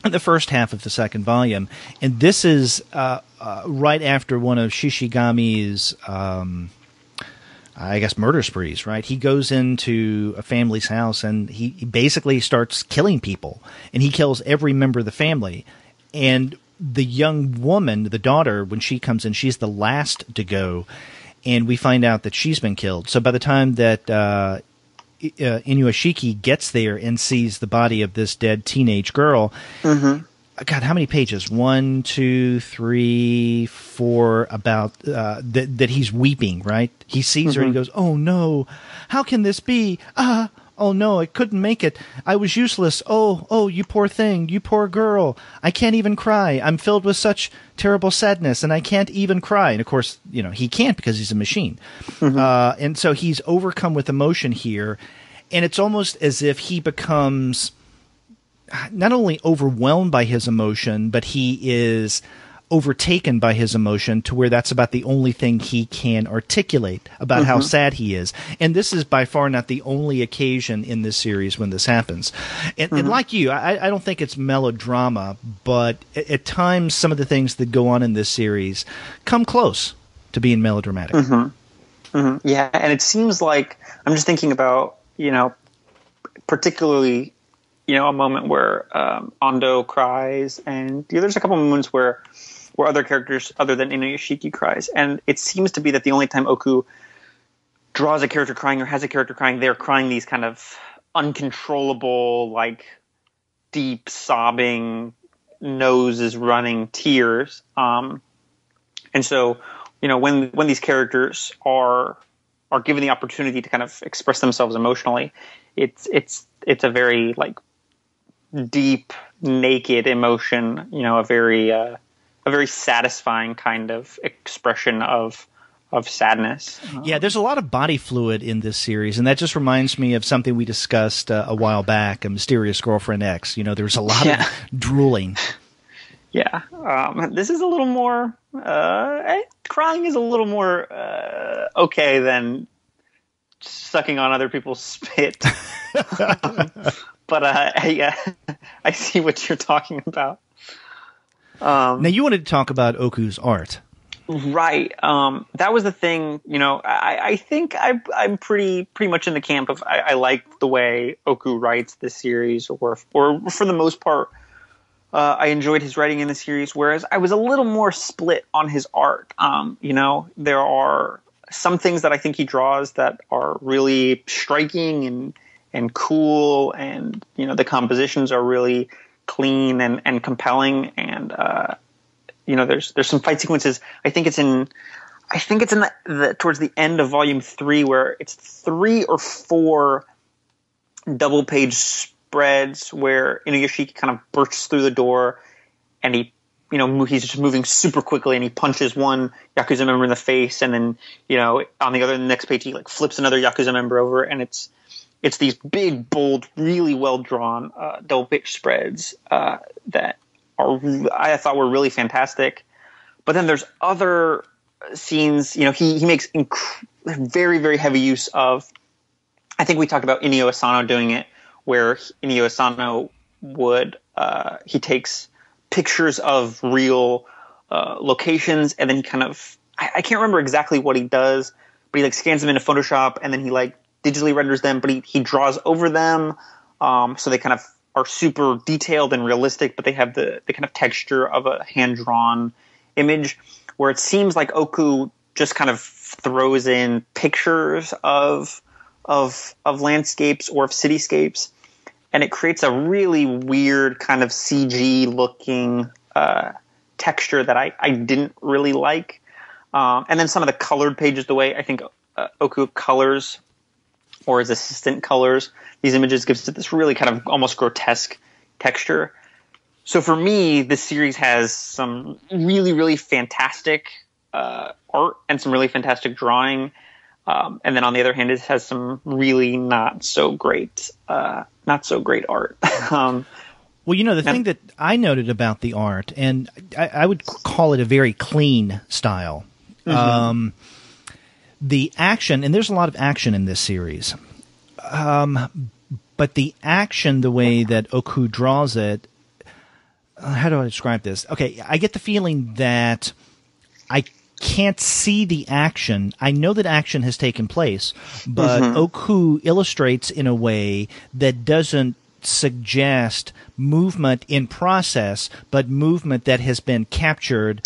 in the first half of the second volume, and this is right after one of Shishigami's I guess, murder sprees, right? He goes into a family's house and he basically starts killing people, and he kills every member of the family. And the young woman, the daughter, when she comes in, she's the last to go, and we find out that she's been killed. So by the time that Inuyashiki gets there and sees the body of this dead teenage girl, God, how many pages? 1, 2, 3, 4. About that he's weeping. Right? He sees her and he goes, "Oh no, how can this be? Oh no, I couldn't make it. I was useless. Oh, you poor thing, you poor girl. I can't even cry. I'm filled with such terrible sadness, and I can't even cry." And of course, he can't because he's a machine. And so he's overcome with emotion here, and it's almost as if he becomes not only overwhelmed by his emotion, but he is overtaken by his emotion to where that's about the only thing he can articulate about how sad he is. And this is by far not the only occasion in this series when this happens. And like you, I don't think it's melodrama, but at times some of the things that go on in this series come close to being melodramatic.
Yeah, and it seems like, I'm just thinking about, particularly a moment where Ando cries, and there's a couple moments where other characters other than Inuyashiki cries, and it seems to be that the only time Oku draws a character crying or has a character crying, they're crying these kind of uncontrollable, like deep sobbing, nose is running tears. And so, when these characters are given the opportunity to kind of express themselves emotionally, it's a very like deep, naked emotion, a very satisfying kind of expression of sadness.
Yeah, there's a lot of body fluid in this series, and that just reminds me of something we discussed a while back, a Mysterious Girlfriend X. There's a lot of drooling.
Yeah, this is a little more, crying is a little more okay than sucking on other people's spit. But I see what you're talking about.
Now, you wanted to talk about Oku's art.
Right. That was the thing. I think I'm pretty much in the camp of I like the way Oku writes this series, or for the most part, I enjoyed his writing in the series, whereas I was a little more split on his art. There are some things that I think he draws that are really striking and cool, and the compositions are really clean and compelling, and there's some fight sequences. I think it's in the towards the end of volume 3 where it's 3 or 4 double page spreads where Inuyashiki kind of bursts through the door, and he's just moving super quickly, and he punches one Yakuza member in the face, and then on the next page he like flips another Yakuza member over, and it's these big, bold, really well drawn double page spreads that I thought were really fantastic. But then there's other scenes. He makes very, very heavy use of. I think we talked about Inio Asano doing it, where Inio Asano would he takes pictures of real locations, and then he kind of I can't remember exactly what he does, but he like scans them into Photoshop, and then he like digitally renders them, but he draws over them, so they kind of are super detailed and realistic, but they have the kind of texture of a hand-drawn image, where it seems like Oku just kind of throws in pictures of landscapes or of cityscapes, and it creates a really weird kind of CG-looking texture that I didn't really like. And then some of the colored pages, the way I think Oku colors, or his assistant colors these images, gives it this really kind of almost grotesque texture. So for me, this series has some really, really fantastic art and some really fantastic drawing. And then on the other hand, it has some really not so great art.
Well, the thing that I noted about the art, and I would call it a very clean style. The action, and there's a lot of action in this series, but the action, the way that Oku draws it, how do I describe this? Okay, I get the feeling that I can't see the action. I know that action has taken place, but Oku illustrates in a way that doesn't suggest movement in process, but movement that has been captured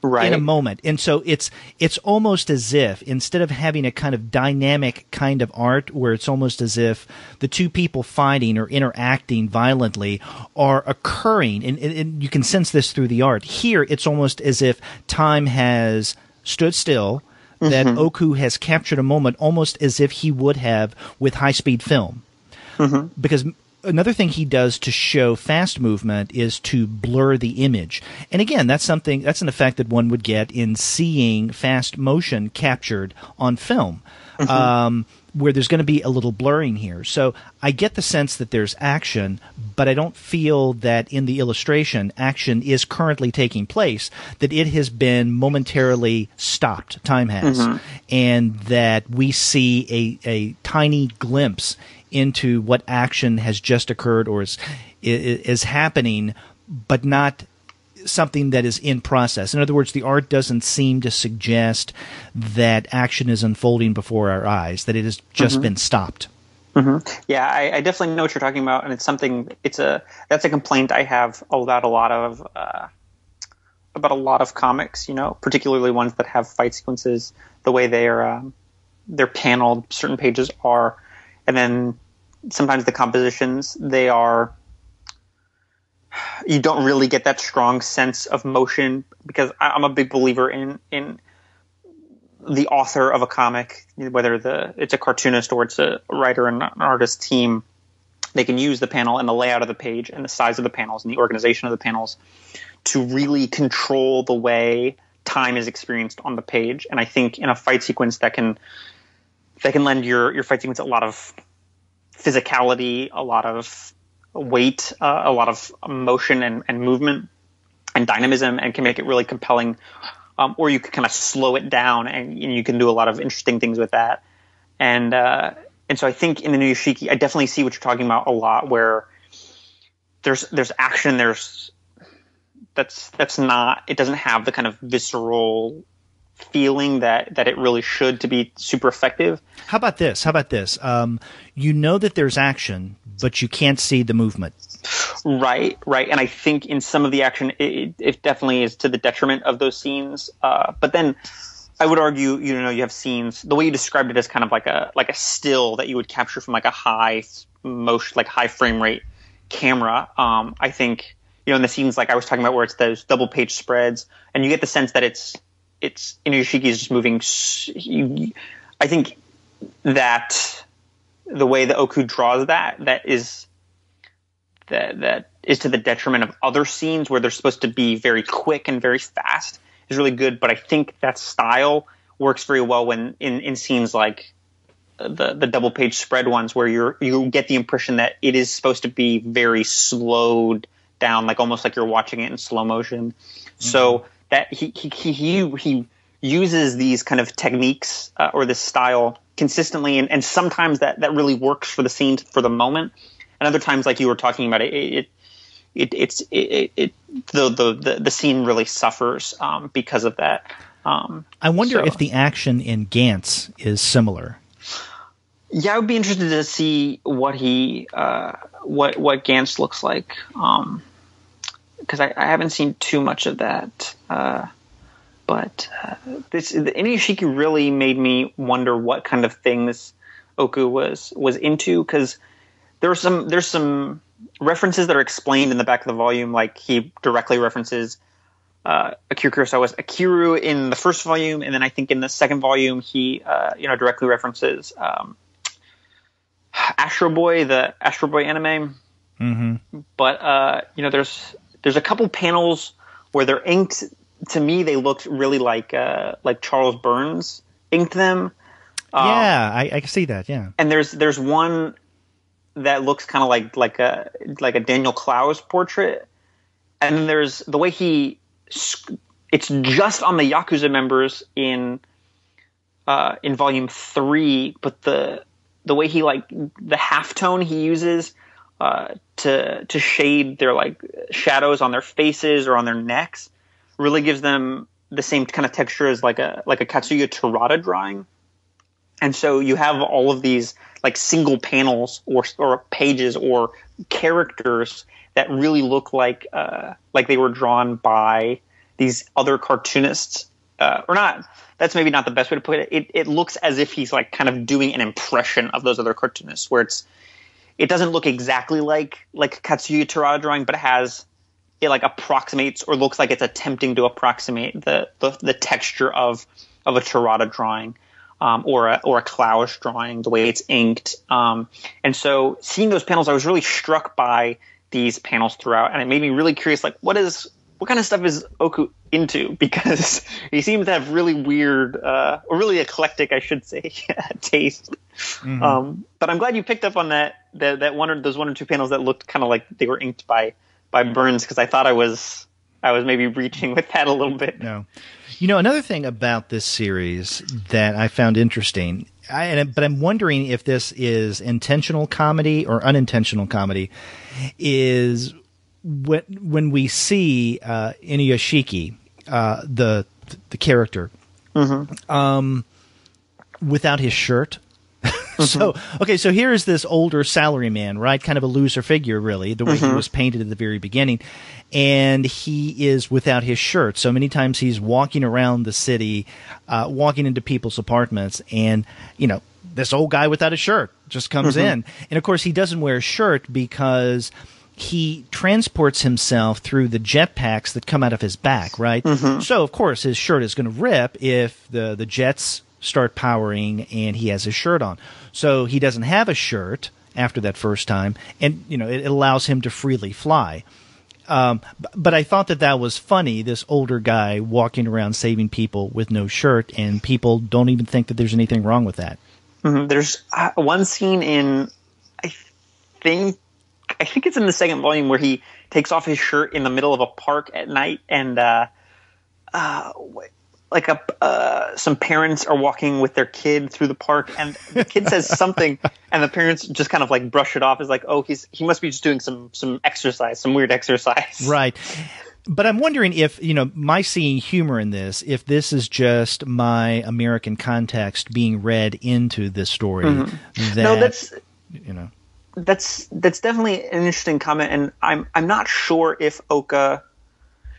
in a moment. And so it's almost as if, instead of having a kind of dynamic kind of art where it's almost as if the two people fighting or interacting violently are occurring, and you can sense this through the art. Here, it's almost as if time has stood still, that Oku has captured a moment almost as if he would have with high-speed film. Because another thing he does to show fast movement is to blur the image. And again, that's an effect that one would get in seeing fast motion captured on film, where there's going to be a little blurring here. So I get the sense that there's action, but I don't feel that in the illustration action is currently taking place, that it has been momentarily stopped, time has, and that we see a tiny glimpse into what action has just occurred or is happening, but not something that is in process. In other words, the art doesn't seem to suggest that action is unfolding before our eyes, that it has just been stopped.
Yeah, I definitely know what you're talking about, and it's something. That's a complaint I have about a lot of comics. Particularly ones that have fight sequences. The way they're paneled, certain pages are, and then sometimes the compositions, they are. You don't really get that strong sense of motion, because I'm a big believer in the author of a comic, whether it's a cartoonist or it's a writer and an artist team. They can use the panel and the layout of the page and the size of the panels and the organization of the panels to really control the way time is experienced on the page. And I think in a fight sequence that can lend your fight sequence a lot of physicality, a lot of weight, a lot of motion and movement and dynamism, and can make it really compelling. Or you could kind of slow it down, and you can do a lot of interesting things with that. And so I think in the New Yoshiki, I definitely see what you're talking about a lot, where there's action, it doesn't have the kind of visceral feeling that it really should to be super effective.
How about this? You know that there's action, but you can't see the movement.
Right. And I think in some of the action, it definitely is to the detriment of those scenes. But then I would argue, you have scenes, the way you described it as kind of like a still that you would capture from like a high motion, like high frame rate camera. I think, in the scenes like I was talking about where it's those double page spreads, and you get the sense that it's Inuyashiki is just moving. I think that the way that Oku draws that is to the detriment of other scenes where they're supposed to be very quick and very fast is really good. But I think that style works very well when in scenes like the double page spread ones, where you get the impression that it is supposed to be very slowed down, like almost like you're watching it in slow motion. So that he uses these kind of techniques or this style consistently, and sometimes that really works for the scene for the moment, and other times, like you were talking about, the scene really suffers because of that. I
wonder if the action in Gantz is similar.
Yeah, I would be interested to see what Gantz looks like. Because I haven't seen too much of that, but the Inuyashiki really made me wonder what kind of things Oku was into, because there's some references that are explained in the back of the volume, like he directly references Akira Kurosawa's Akiru in the first volume, and then I think in the second volume he directly references Astro Boy, the Astro Boy anime. But there's a couple panels where they're inked. To me, they looked really like Charles Burns inked them.
I can see that. Yeah.
And there's one that looks kind of like a Daniel Clowes portrait, and then there's the way it's just on the Yakuza members in volume 3, but the way he the halftone he uses to shade their shadows on their faces or on their necks really gives them the same kind of texture as like a Katsuya Terada drawing. And so you have all of these like single panels or pages or characters that really look like they were drawn by these other cartoonists, or not. That's maybe not the best way to put it. It looks as if he's like kind of doing an impression of those other cartoonists, where it doesn't look exactly like Katsuya Terada drawing, but it like approximates or looks like it's attempting to approximate the texture of a Terada drawing. Or a Clowes drawing, the way it's inked. And so seeing those panels, I was really struck by these panels throughout, and it made me really curious, like what kind of stuff is Oku into? Because he seems to have really weird, or really eclectic, I should say, taste. Mm-hmm. But I'm glad you picked up on that those one or two panels that looked kind of like they were inked by Burns, because I thought I was maybe reaching with that a little bit.
No. You know, another thing about this series that I found interesting, but I'm wondering if this is intentional comedy or unintentional comedy, is when we see Inuyashiki, the character, mm-hmm. Without his shirt. Mm-hmm. So here is this older salaryman, right? Kind of a loser figure, really, the way mm-hmm. he was painted at the very beginning. And he is without his shirt. So many times he's walking around the city, walking into people's apartments, and, you know, this old guy without a shirt just comes mm-hmm. in. And, of course, he doesn't wear a shirt because he transports himself through the jetpacks that come out of his back, right? Mm-hmm. So, of course, his shirt is going to rip if the jets start powering and he has his shirt on. So he doesn't have a shirt after that first time, and, you know, it allows him to freely fly. But I thought that was funny, this older guy walking around saving people with no shirt, and people don't even think that there's anything wrong with that.
Mm-hmm. There's one scene in, I think it's in the second volume, where he takes off his shirt in the middle of a park at night, and some parents are walking with their kid through the park, and the kid says something, and the parents just kind of like brush it off as like, oh, he must be just doing some exercise, some weird exercise.
Right. But I'm wondering if, you know, my seeing humor in this, if this is just my American context being read into this story. Mm-hmm.
That's definitely an interesting comment, and I'm not sure if Oka,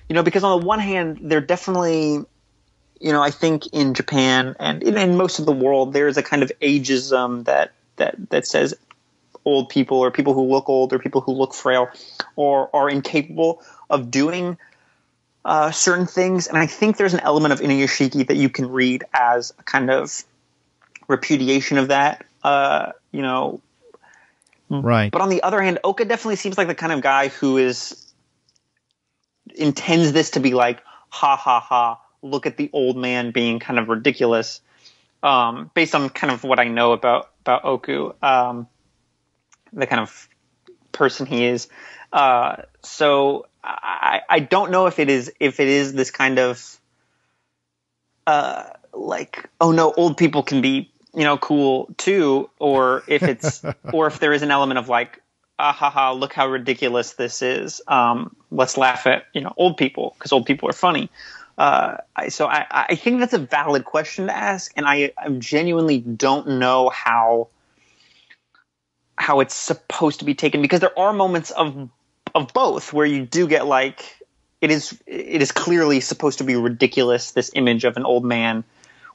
you know, because on the one hand, they're definitely, you know, I think in Japan and in most of the world, there's a kind of ageism that says old people, or people who look old, or people who look frail, or are incapable of doing certain things. And I think there's an element of Inuyashiki that you can read as a kind of repudiation of that, you know.
Right.
But on the other hand, Oka definitely seems like the kind of guy who intends this to be like, ha ha ha, look at the old man being kind of ridiculous, based on kind of what I know about Oku, the kind of person he is. So I don't know if it is this kind of like, oh no, old people can be, you know, cool too, or if it's or if there is an element of like, ah ha ha, look how ridiculous this is. Let's laugh at, you know, old people because old people are funny. So I think that's a valid question to ask, and I genuinely don't know how it's supposed to be taken, because there are moments of both where you do get like, it is clearly supposed to be ridiculous, this image of an old man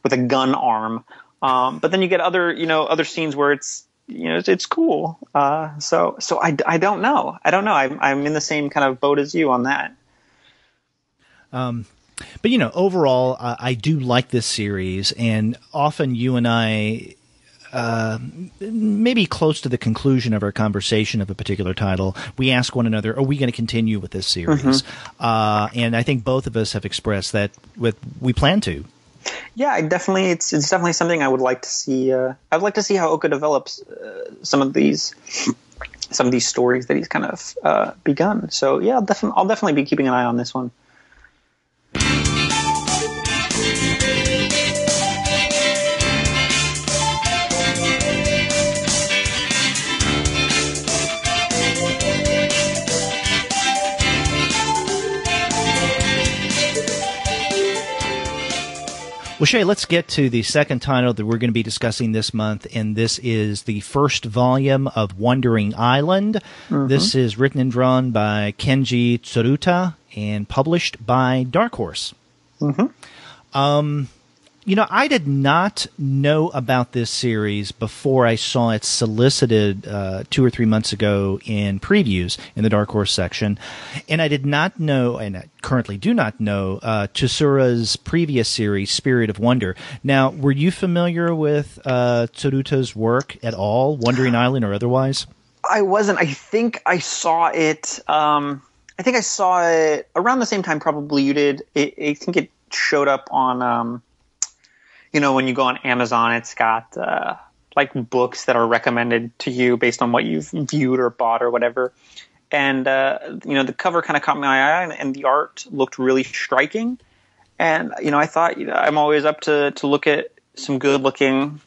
with a gun arm, but then you get other scenes where it's, you know, it's cool. So I don't know. I'm in the same kind of boat as you on that.
But, you know, overall, I do like this series, and often you and I, maybe close to the conclusion of our conversation of a particular title, we ask one another, are we going to continue with this series? Mm-hmm. And I think both of us have expressed that we plan to.
Yeah, it's definitely something I would like to see. I'd like to see how Oka develops some of these stories that he's kind of begun. So yeah, I'll definitely be keeping an eye on this one.
Well, Shay, let's get to the second title that we're going to be discussing this month, and this is the first volume of Wandering Island. Mm-hmm. This is written and drawn by Kenji Tsuruta and published by Dark Horse. Mm-hmm. I did not know about this series before I saw it solicited 2 or 3 months ago in previews in the Dark Horse section. And I did not know, and I currently do not know, Tsura's previous series, Spirit of Wonder. Now, were you familiar with Tsuruta's work at all, Wandering Island or otherwise?
I wasn't. I think I saw it around the same time probably you did. I think it showed up on... when you go on Amazon, it's got like books that are recommended to you based on what you've viewed or bought or whatever. And, the cover kind of caught my eye and the art looked really striking. And, I thought, I'm always up to look at some good looking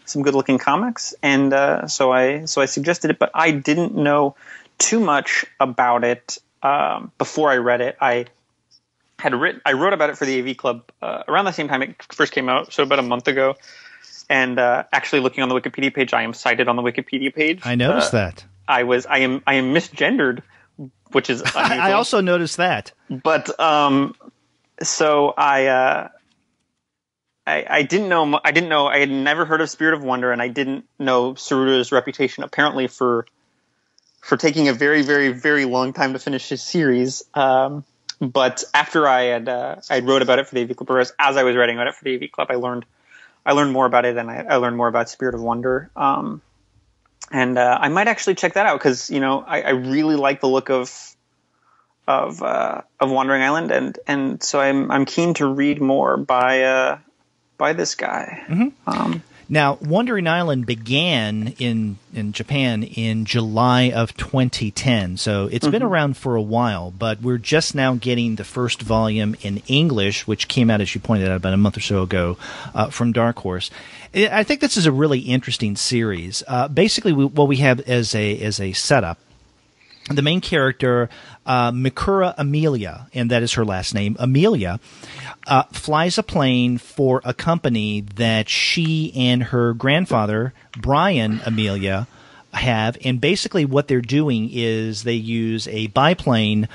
comics. And so I suggested it, but I didn't know too much about it before I read it. I wrote about it for the AV Club around the same time it first came out, so about a month ago. And actually, looking on the Wikipedia page, I am cited on the Wikipedia page.
I noticed that.
I am misgendered, which is unusual.
I also noticed that.
But so I didn't know. I had never heard of Spirit of Wonder, and I didn't know Tsuruta's reputation apparently for taking a very, very, very long time to finish his series. But after I wrote about it for the AV Club, or as I was writing about it for the AV Club, I learned more about it, and I learned more about Spirit of Wonder. And I might actually check that out because I really like the look of Wandering Island, and so I'm keen to read more by this guy.
Mm-hmm. Now, Wandering Island began in Japan in July of 2010, so it's been around for a while, but we're just now getting the first volume in English, which came out, as you pointed out, about a month or so ago from Dark Horse. I think this is a really interesting series. Basically, what we have as a setup, the main character, Mikura Amelia, and that is her last name, Amelia, flies a plane for a company that she and her grandfather, Brian Amelia, have. And basically what they're doing is they use a biplane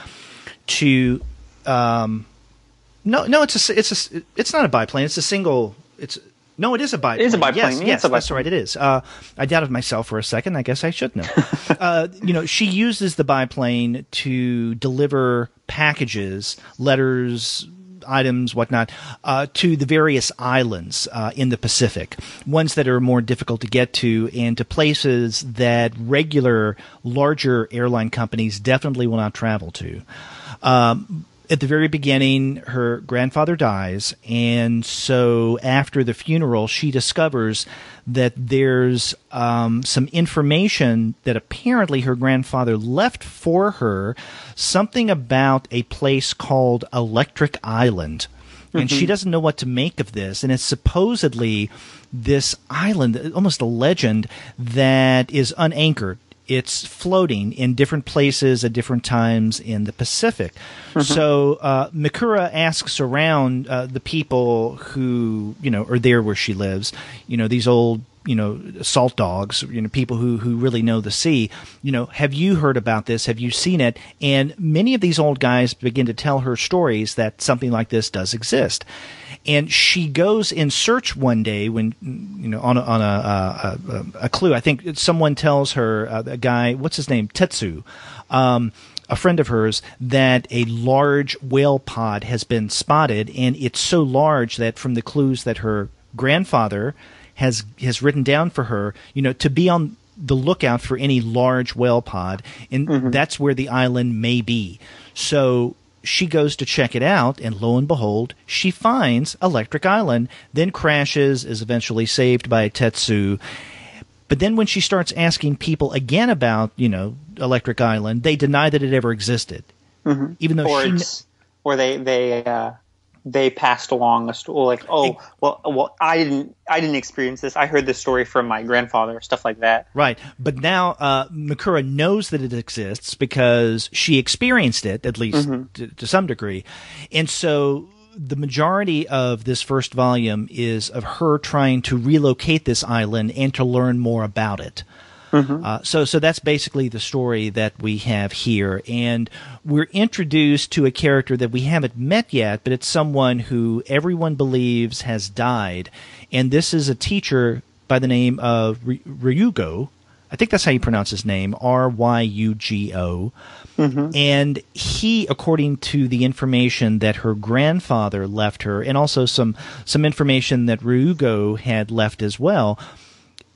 to it's not a biplane, it's a single No, it is a biplane.
It is a biplane.
Yes, that's right. It is. I doubted myself for a second. I guess I should know. She uses the biplane to deliver packages, letters, items, whatnot, to the various islands in the Pacific, ones that are more difficult to get to, and to places that regular, larger airline companies definitely will not travel to. At the very beginning, her grandfather dies, and so after the funeral, she discovers that there's some information that apparently her grandfather left for her, something about a place called Electric Island. And she doesn't know what to make of this, and it's supposedly this island, almost a legend, that is unanchored. It's floating in different places at different times in the Pacific. So Mikura asks around the people who, are there where she lives, these old, salt dogs, people who really know the sea, have you heard about this? Have you seen it? And many of these old guys begin to tell her stories that something like this does exist. And she goes in search one day when, on a clue. I think someone tells her, a guy, what's his name? Tetsu, a friend of hers, that a large whale pod has been spotted, and it's so large that from the clues that her grandfather has written down for her, to be on the lookout for any large whale pod, and that's where the island may be. So she goes to check it out, and lo and behold, she finds Electric Island, then crashes, is eventually saved by Tetsu. But then when she starts asking people again about, Electric Island, they deny that it ever existed. Even though
or they passed along a story well, I didn't experience this. I heard this story from my grandfather, or stuff like that.
Right. But now Mikura knows that it exists because she experienced it, at least to some degree. And so the majority of this first volume is of her trying to relocate this island and to learn more about it. Mm-hmm. So that's basically the story that we have here. And we're introduced to a character that we haven't met yet, but it's someone who everyone believes has died. And this is a teacher by the name of Ryugo. I think that's how you pronounce his name, Ryugo. Mm-hmm. And he, according to the information that her grandfather left her, and also some information that Ryugo had left as well,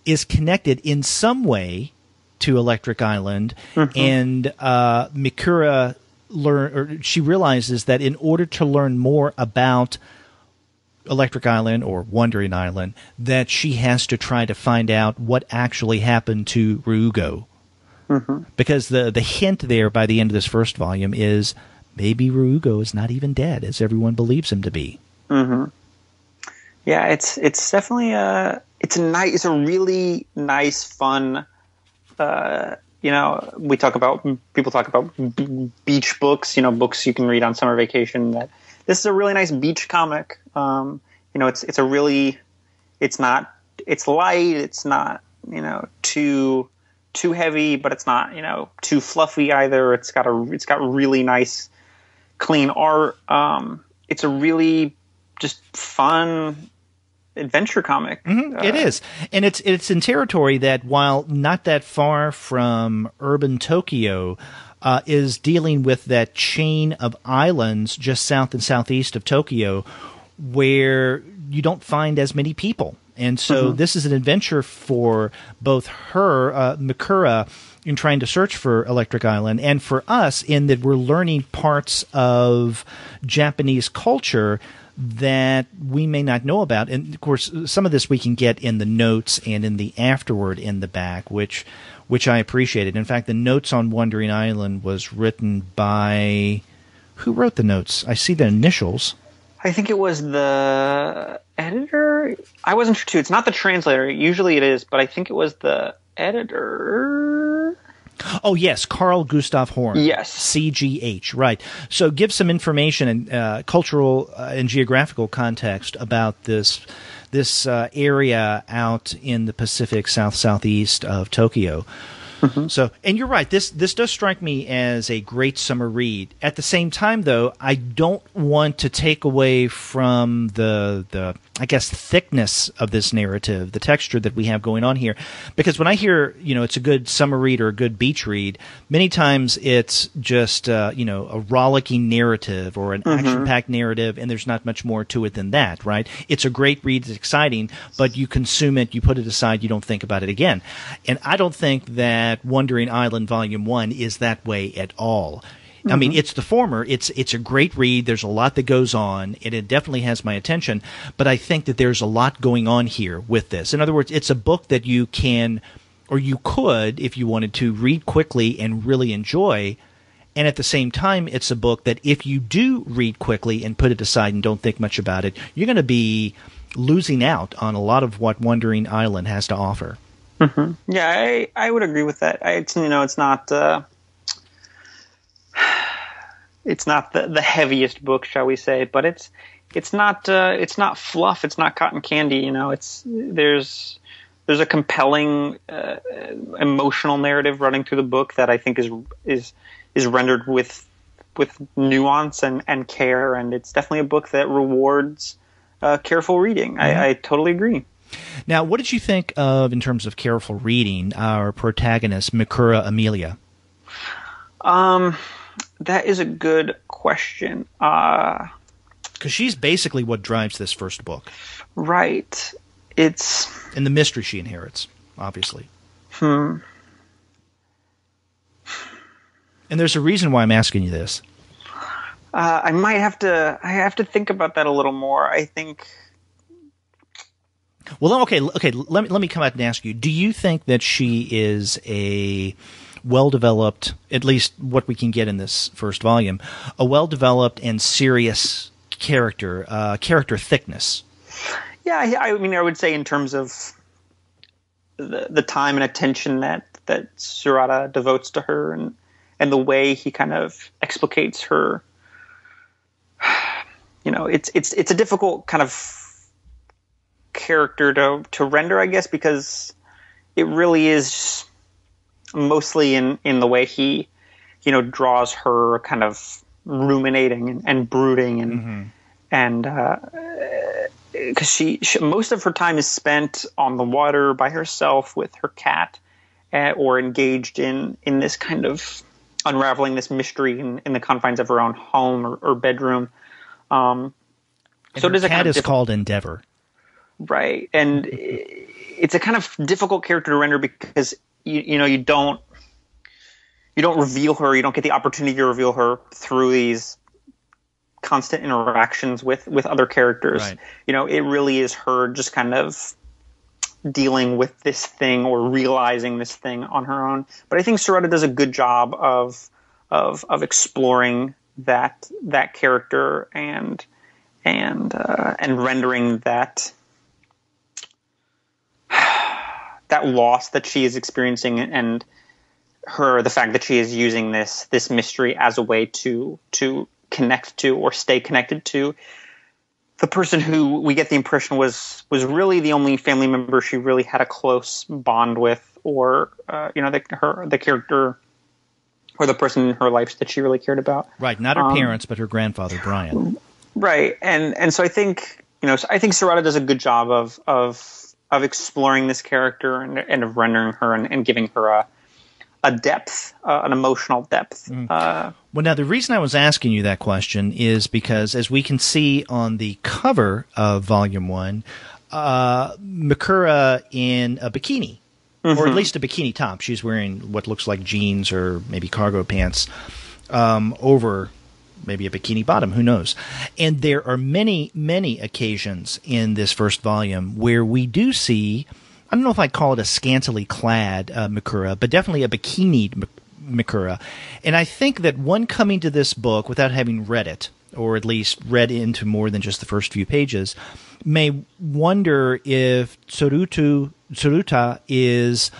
is connected in some way to Electric Island. Mm-hmm. And Mikura she realizes that in order to learn more about Electric Island or Wandering Island, that she has to try to find out what actually happened to Ryugo. Mm-hmm. Because the hint there by the end of this first volume is maybe Ryugo is not even dead as everyone believes him to be.
Mm-hmm. Yeah, it's definitely it's a really nice, fun. People talk about beach books. Books you can read on summer vacation. That this is a really nice beach comic. It's light. It's not too heavy, but it's not too fluffy either. It's got really nice, clean art. It's a really just fun adventure comic.
Mm-hmm. It is, and it's in territory that, while not that far from urban Tokyo, is dealing with that chain of islands just south and southeast of Tokyo, where you don't find as many people. And so mm-hmm. this is an adventure for both her, Mikura, in trying to search for Electric Island, and for us in that we're learning parts of Japanese culture that we may not know about. And, of course, some of this we can get in the notes and in the afterword in the back, which I appreciated. In fact, the notes on Wandering Island was written by – who wrote the notes? I see the initials.
I think it was the editor. I wasn't sure, too. It's not the translator. Usually it is, but I think it was the editor.
Oh, yes, Carl Gustav Horn.
Yes.
CGH, right. So give some information and cultural and geographical context about this area out in the Pacific southeast of Tokyo. Mm-hmm. So, and you're right, this does strike me as a great summer read. At the same time, though, I don't want to take away from the I guess, thickness of this narrative, the texture that we have going on here. Because when I hear, it's a good summer read or a good beach read, many times it's just, a rollicking narrative or an mm-hmm. action-packed narrative, and there's not much more to it than that, right? It's a great read, it's exciting, but you consume it, you put it aside, you don't think about it again. And I don't think that Wandering Island Volume 1 is that way at all. I mean, it's the former. It's a great read. There's a lot that goes on, and it definitely has my attention. But I think that there's a lot going on here with this. In other words, it's a book that you can, or you could, if you wanted to, read quickly and really enjoy. And at the same time, it's a book that if you do read quickly and put it aside and don't think much about it, you're going to be losing out on a lot of what Wandering Island has to offer.
Mm-hmm. Yeah, I would agree with that. It's not... It's not the heaviest book, shall we say, but it's not fluff. It's not cotton candy. There's a compelling emotional narrative running through the book that I think is rendered with nuance and care, and it's definitely a book that rewards careful reading. Mm-hmm. I totally agree.
Now, what did you think of, in terms of careful reading, our protagonist, Mikura Amelia?
That is a good question.
Because she's basically what drives this first book.
Right.
And the mystery she inherits, obviously. And there's a reason why I'm asking you this.
I have to think about that a little more, I think.
Well, okay. Let me come out and ask you. Do you think that she is a well-developed, at least what we can get in this first volume, a well-developed and serious character thickness?
Yeah, I mean, I would say in terms of the time and attention that Tsurata devotes to her, and the way he kind of explicates her it's a difficult kind of character to render, I guess, because it really is mostly in the way he, draws her kind of ruminating and brooding and because she most of her time is spent on the water by herself with her cat, or engaged in this kind of unraveling this mystery in the confines of her own home or bedroom.
So her cat is called Endeavor.
Right. And it's a kind of difficult character to render because, you don't reveal her. You don't get the opportunity to reveal her through these constant interactions with other characters.
Right.
It really is her just kind of dealing with this thing or realizing this thing on her own. But I think Sarada does a good job of exploring that character and rendering that loss that she is experiencing, and the fact that she is using this mystery as a way to connect to or stay connected to the person who we get the impression was really the only family member she really had a close bond with, or the character or the person in her life that she really cared about.
Right, not her parents, but her grandfather Brian.
Right, and so I think Sarada does a good job of exploring this character and of rendering her and giving her a depth, an emotional depth.
Well, now the reason I was asking you that question is because, as we can see on the cover of Volume 1, Mikura in a bikini, or at least a bikini top. She's wearing what looks like jeans or maybe cargo pants over maybe a bikini bottom, who knows. And there are many, many occasions in this first volume where we do see, I don't know if I'd call it a scantily clad Mikura, but definitely a bikini Mikura. And I think that one coming to this book without having read it, or at least read into more than just the first few pages, may wonder if Tsuruta is,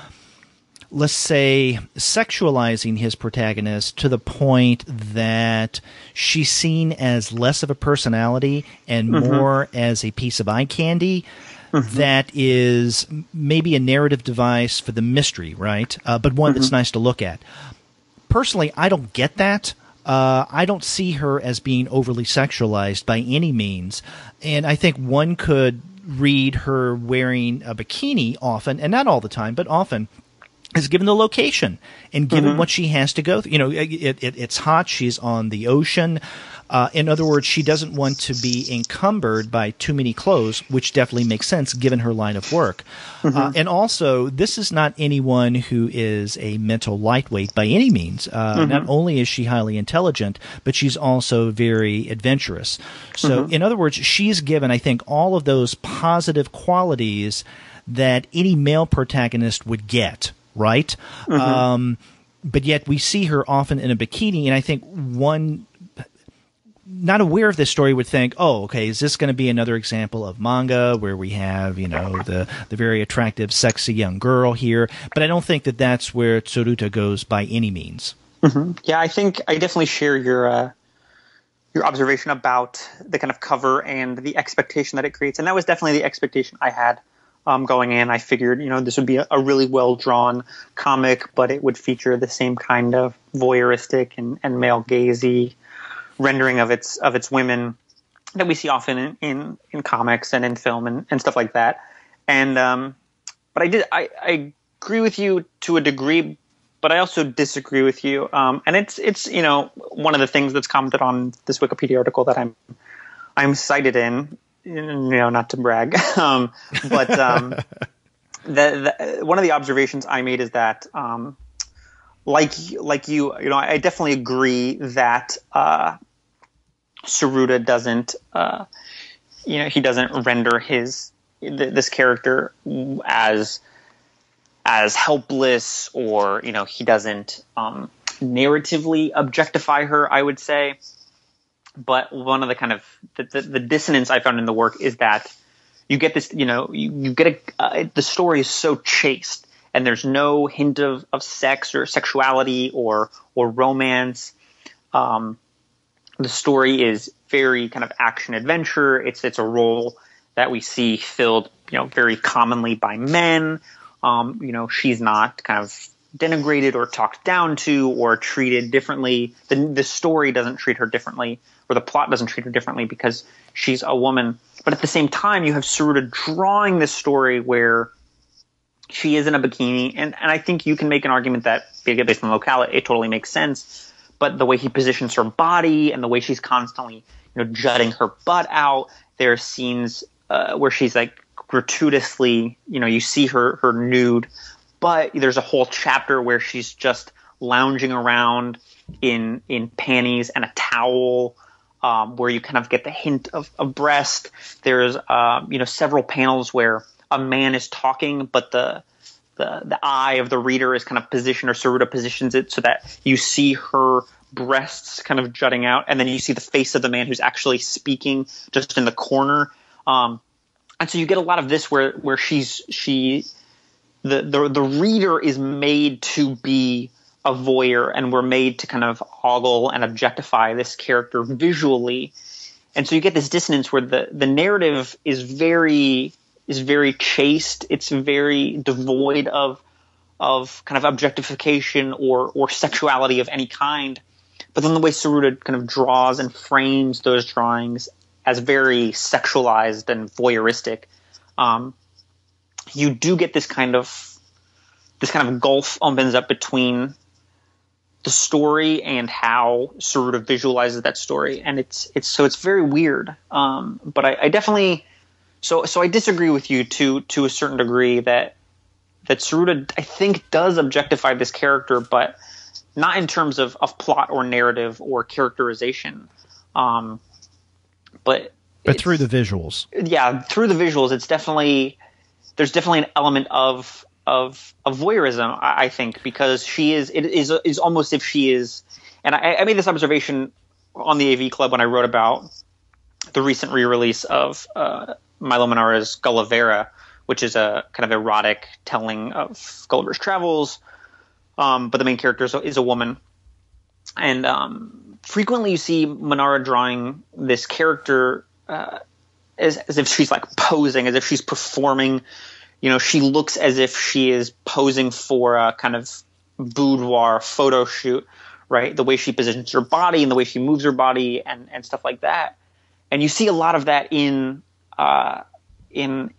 let's say, sexualizing his protagonist to the point that she's seen as less of a personality and more as a piece of eye candy. That is maybe a narrative device for the mystery, right? But one that's nice to look at. Personally, I don't get that. I don't see her as being overly sexualized by any means. And I think one could read her wearing a bikini often, and not all the time, but often, is given the location and given what she has to go through. It's hot. She's on the ocean. In other words, she doesn't want to be encumbered by too many clothes, which definitely makes sense given her line of work. And also, this is not anyone who is a mental lightweight by any means. Not only is she highly intelligent, but she's also very adventurous. So, in other words, she's given, I think, all of those positive qualities that any male protagonist would get, right? But yet we see her often in a bikini, and I think one not aware of this story would think, oh, okay, is this going to be another example of manga where we have, the very attractive, sexy young girl here? But I don't think that that's where Tsuruta goes by any means.
Yeah, I think I definitely share your observation about the kind of cover and the expectation that it creates. And that was definitely the expectation I had going in. I figured, this would be a really well-drawn comic, but it would feature the same kind of voyeuristic and male-gazy rendering of its women that we see often in comics and in film and stuff like that. And but I agree with you to a degree, but I also disagree with you. And it's one of the things that's commented on this Wikipedia article that I'm cited in, not to brag, but one of the observations I made is that like you, I definitely agree that Tsuruta doesn't, he doesn't render this character as helpless, or he doesn't narratively objectify her, I would say. But one of the kind of the dissonance I found in the work is that you get this, you get the story is so chaste, and there's no hint of sex or sexuality or romance. The story is very kind of action adventure. It's a role that we see filled, very commonly by men. She's not kind of denigrated or talked down to or treated differently. The story doesn't treat her differently, or the plot doesn't treat her differently because she's a woman. But at the same time, you have Tsuruta drawing this story where she is in a bikini, and I think you can make an argument that, based on the locale, it totally makes sense. But the way he positions her body and the way she's constantly, jutting her butt out, there are scenes where she's like gratuitously, you see her nude, but there's a whole chapter where she's just lounging around in panties and a towel, where you kind of get the hint of breast. There's several panels where a man is talking, but the eye of the reader is kind of positioned, or Tsuruta positions it so that you see her breasts kind of jutting out, and then you see the face of the man who's actually speaking just in the corner. And so you get a lot of this where the reader is made to be a voyeur, and we're made to kind of ogle and objectify this character visually. And so you get this dissonance where the narrative is very chaste. It's very devoid of kind of objectification or sexuality of any kind. But then the way Tsuruta kind of draws and frames those drawings as very sexualized and voyeuristic, you do get this kind of gulf opens up between the story and how Tsuruta visualizes that story, and it's very weird. But I definitely so I disagree with you to a certain degree that Tsuruta, I think, does objectify this character, but not in terms of plot or narrative or characterization. But
through the visuals. Yeah,
through the visuals, there's definitely an element of voyeurism, I think, because it is almost if she is, and I made this observation on the AV Club when I wrote about the recent re-release of Milo Manara's Gulliver, which is a kind of erotic telling of Gulliver's travels, but the main character is a woman. And frequently you see Manara drawing this character as if she's like posing, as if she's performing. She looks as if she is posing for a kind of boudoir photo shoot, right? The way she positions her body and the way she moves her body and stuff like that. And you see a lot of that in Wandering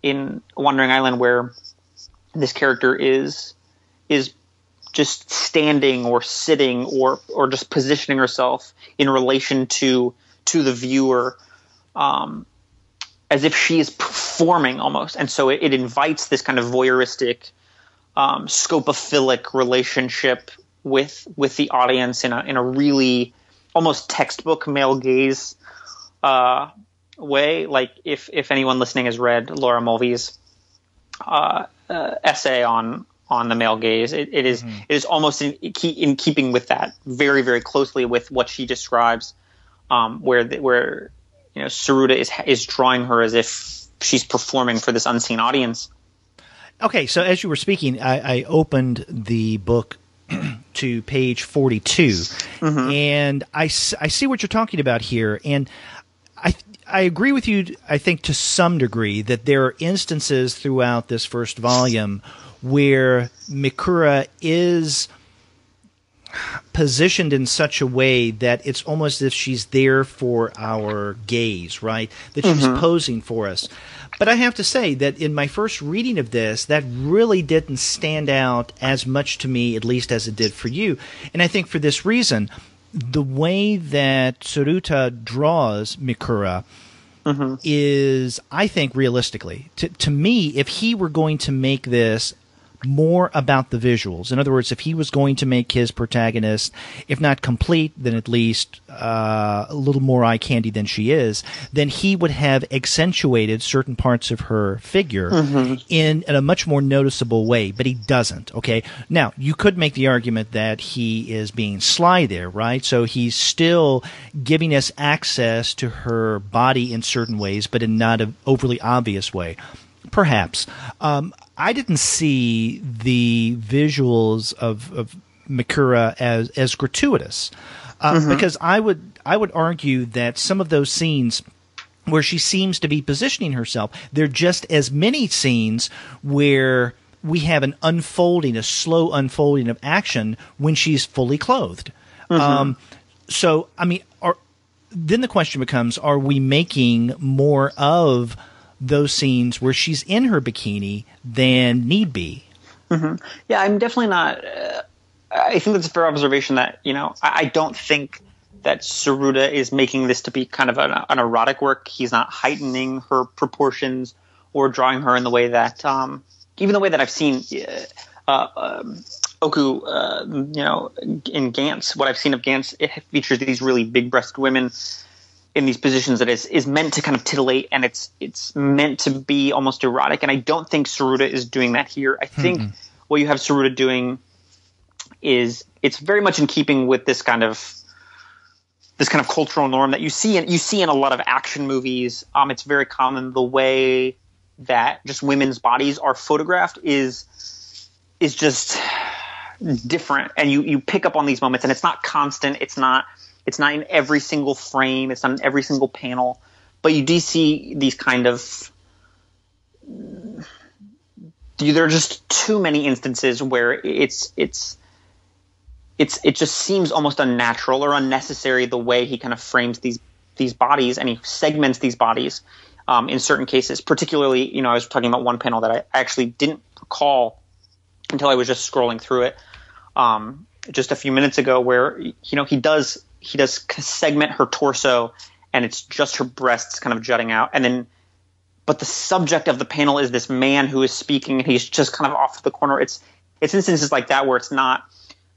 Island, where this character is just standing or sitting or just positioning herself in relation to the viewer, as if she is performing almost. And so it invites this kind of voyeuristic, scopophilic relationship with the audience in a really almost textbook male gaze way. Like if anyone listening has read Laura Mulvey's essay on the male gaze, it is almost in keeping with that, very, very closely with what she describes, where Tsuruta is drawing her as if she's performing for this unseen audience.
Okay, so as you were speaking, I opened the book to page 42, mm-hmm. and I see what you're talking about here, and I agree with you, I think, to some degree, that there are instances throughout this first volume where Mikura is positioned in such a way that it's almost as if she's there for our gaze, right? That she's mm-hmm. posing for us. But I have to say that in my first reading of this, that really didn't stand out as much to me, at least as it did for you. And I think for this reason, the way that Tsuruta draws Mikura mm-hmm. is, I think, realistically, to me, if he were going to make this more about the visuals. In other words, if he was going to make his protagonist, if not complete, then at least a little more eye candy than she is, then he would have accentuated certain parts of her figure mm-hmm. in a much more noticeable way, but he doesn't. Okay, now you could make the argument that he is being sly there, right? So he's still giving us access to her body in certain ways, but in not an overly obvious way. Perhaps. I didn't see the visuals of Mikura as gratuitous. Because I would argue that some of those scenes where she seems to be positioning herself, there are just as many scenes where we have an unfolding, a slow unfolding of action when she's fully clothed. So, I mean, then the question becomes, are we making more of those scenes where she's in her bikini than need be?
Yeah, I'm definitely not. I think that's a fair observation that, I don't think that Tsuruta is making this to be kind of an erotic work. He's not heightening her proportions or drawing her in the way that, even the way that I've seen Oku, in Gantz. What I've seen of Gantz, it features these really big-breasted women in these positions that is meant to kind of titillate, and it's meant to be almost erotic. And I don't think Tsuruta is doing that here. I think what you have Tsuruta doing is it's very much in keeping with this kind of cultural norm that you see in a lot of action movies. It's very common. The way that just women's bodies are photographed is just different, and you pick up on these moments, and it's not constant. It's not in every single frame. It's not in every single panel, but you do see these kind of. There are just too many instances where it just seems almost unnatural or unnecessary the way he kind of frames these bodies, and he segments these bodies in certain cases. Particularly, I was talking about one panel that I actually didn't recall until I was just scrolling through it just a few minutes ago, where he does segment her torso, and it's just her breasts kind of jutting out, but the subject of the panel is this man who is speaking, and he's just kind of off to the corner. It's instances like that where it's not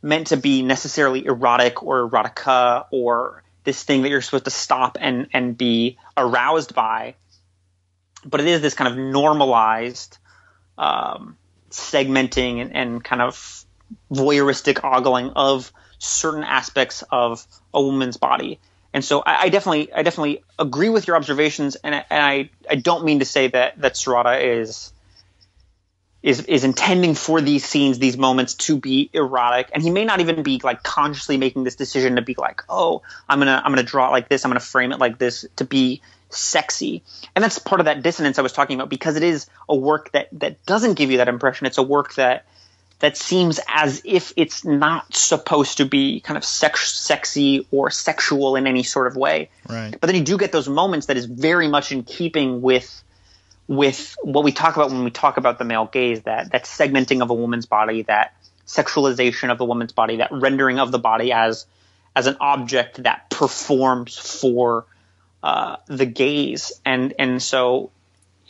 meant to be necessarily erotic or erotica or this thing that you're supposed to stop and be aroused by, but it is this kind of normalized segmenting and kind of voyeuristic ogling of certain aspects of a woman's body. And so I definitely agree with your observations, and I don't mean to say that Tsuruta is intending for these scenes, these moments, to be erotic, and he may not even be like consciously making this decision to be like, oh, I'm gonna draw it like this, I'm gonna frame it like this to be sexy. And that's part of that dissonance I was talking about, because it is a work that doesn't give you that impression. It's a work that seems as if it's not supposed to be kind of sexy or sexual in any sort of way.
Right.
But then you do get those moments that is very much in keeping with what we talk about when we talk about the male gaze, that segmenting of a woman's body, that sexualization of a woman's body, that rendering of the body as an object that performs for the gaze. And so,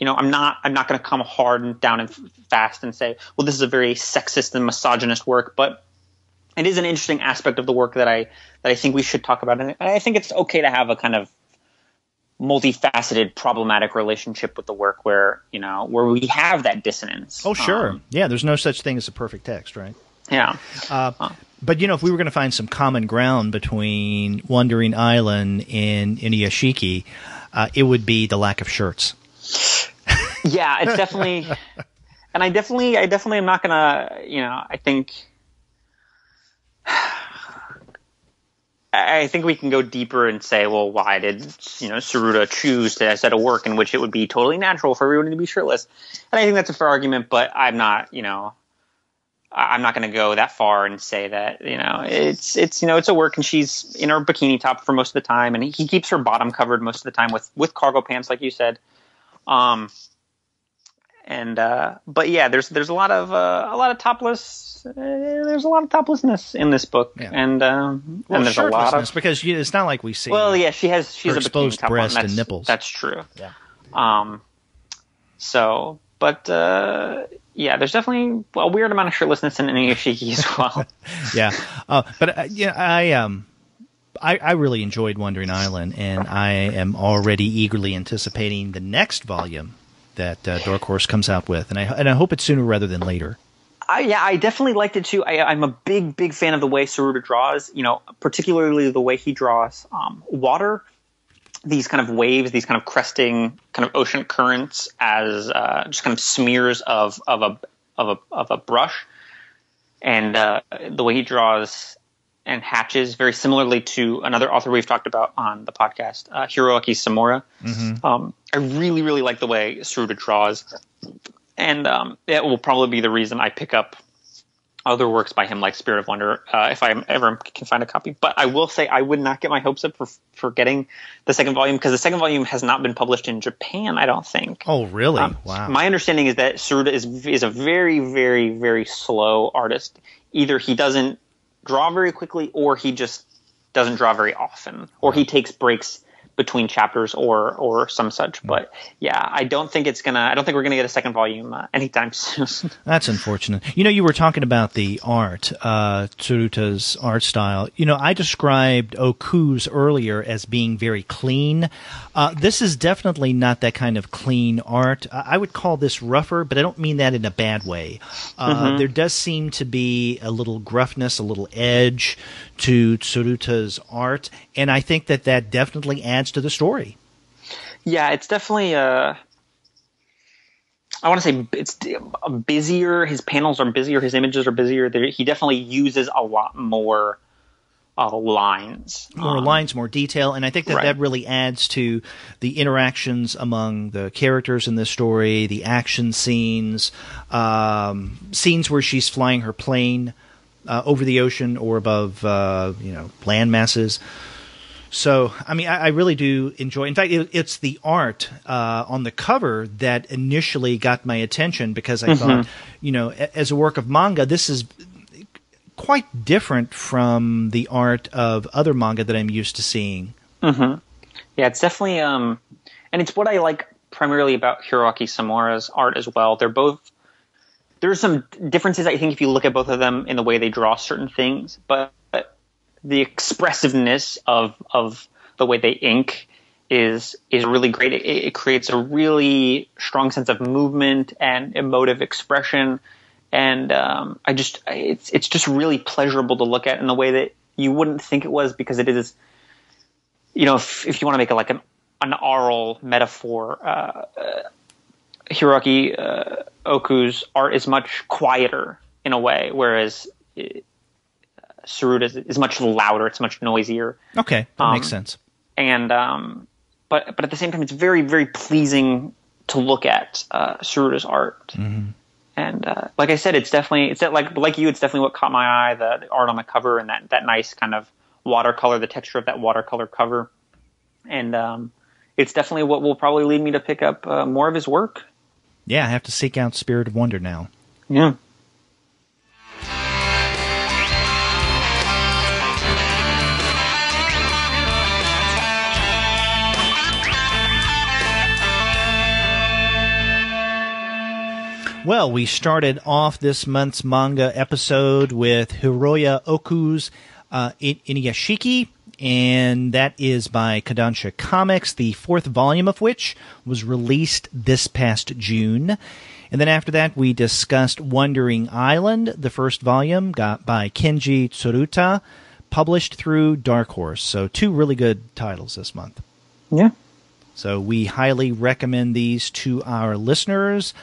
I'm not going to come hard and down and fast and say, well, this is a very sexist and misogynist work, but it is an interesting aspect of the work that I think we should talk about. And I think it's okay to have a kind of multifaceted, problematic relationship with the work where we have that dissonance.
Oh, sure. Yeah, there's no such thing as a perfect text, right?
Yeah.
But, if we were going to find some common ground between Wandering Island and Inuyashiki, it would be the lack of shirts.
Yeah, it's definitely – and I definitely am not going to I think we can go deeper and say, well, why did Tsuruta choose to set a work in which it would be totally natural for everyone to be shirtless? And I think that's a fair argument, but I'm not I'm not going to go that far and say that it's a work and she's in her bikini top for most of the time, and he keeps her bottom covered most of the time with cargo pants, like you said. But yeah, there's a lot of topless. There's a lot of toplessness in this book,
yeah.
And there's a lot of
because it's not like we see.
Well, yeah, she's a
exposed
bikini top
breast
on.
and nipples.
That's true.
Yeah.
So, but yeah, there's definitely a weird amount of shirtlessness in Inuyashiki as well.
Yeah, but I really enjoyed Wandering Island, and I am already eagerly anticipating the next volume that Dark Horse comes out with, and I hope it's sooner rather than later.
I definitely liked it too. I'm a big fan of the way Tsuruta draws, particularly the way he draws water, these kind of waves, these kind of cresting kind of ocean currents as just kind of smears of a brush, and the way he draws and hatches very similarly to another author we've talked about on the podcast, Hiroaki Samura. Mm-hmm. I really, really like the way Tsuruta draws, and that will probably be the reason I pick up other works by him like Spirit of Wonder if I ever can find a copy. But I will say I would not get my hopes up for getting the second volume, because the second volume has not been published in Japan, I don't think.
Oh, really? Wow.
My understanding is that Tsuruta is a very, very, very slow artist. Either he doesn't draw very quickly, or he just doesn't draw very often, or he takes breaks between chapters or some such. But yeah, I don't think we're gonna get a second volume anytime soon.
That's unfortunate. You were talking about the art, Tsuruta's art style. I described Oku's earlier as being very clean. This is definitely not that kind of clean art. I would call this rougher, but I don't mean that in a bad way. There does seem to be a little gruffness, a little edge to Tsuruta's art, and I think that definitely adds to the story.
Yeah, it's definitely I want to say it's busier. His panels are busier. His images are busier. He definitely uses a lot more lines.
More lines, more detail, and I think that really adds to the interactions among the characters in this story, the action scenes, scenes where she's flying her plane over the ocean or above, land masses. So, I really do enjoy. In fact, it's the art on the cover that initially got my attention, because I thought, as a work of manga, this is quite different from the art of other manga that I'm used to seeing.
Mm-hmm. Yeah, it's definitely, and it's what I like primarily about Hiroaki Samura's art as well. There are some differences, I think, if you look at both of them in the way they draw certain things, but the expressiveness of the way they ink is really great. It creates a really strong sense of movement and emotive expression, and it's just really pleasurable to look at in the way that you wouldn't think it was, because it is, if you want to make it like an aural metaphor, Hiroaki Oku's art is much quieter in a way, whereas Tsuruta is much louder. It's much noisier.
Okay, that makes sense.
And but at the same time, it's very, very pleasing to look at Tsuruta's art. Mm-hmm. And like I said, it's definitely what caught my eye. The art on the cover and that nice kind of watercolor, the texture of that watercolor cover, and it's definitely what will probably lead me to pick up more of his work.
Yeah, I have to seek out Spirit of Wonder now.
Yeah.
Well, we started off this month's manga episode with Hiroya Oku's Inuyashiki, and that is by Kodansha Comics, the fourth volume of which was released this past June. And then after that, we discussed Wandering Island, the first volume, got by Kenji Tsuruta, published through Dark Horse. So 2 really good titles this month.
Yeah.
So we highly recommend these to our listeners,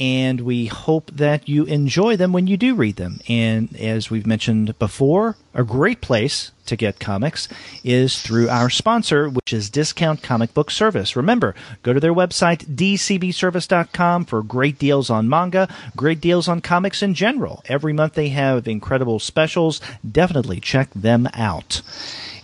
and we hope that you enjoy them when you do read them. And as we've mentioned before, a great place to get comics is through our sponsor, which is Discount Comic Book Service. Remember, go to their website, dcbservice.com, for great deals on manga, great deals on comics in general. Every month they have incredible specials. Definitely check them out.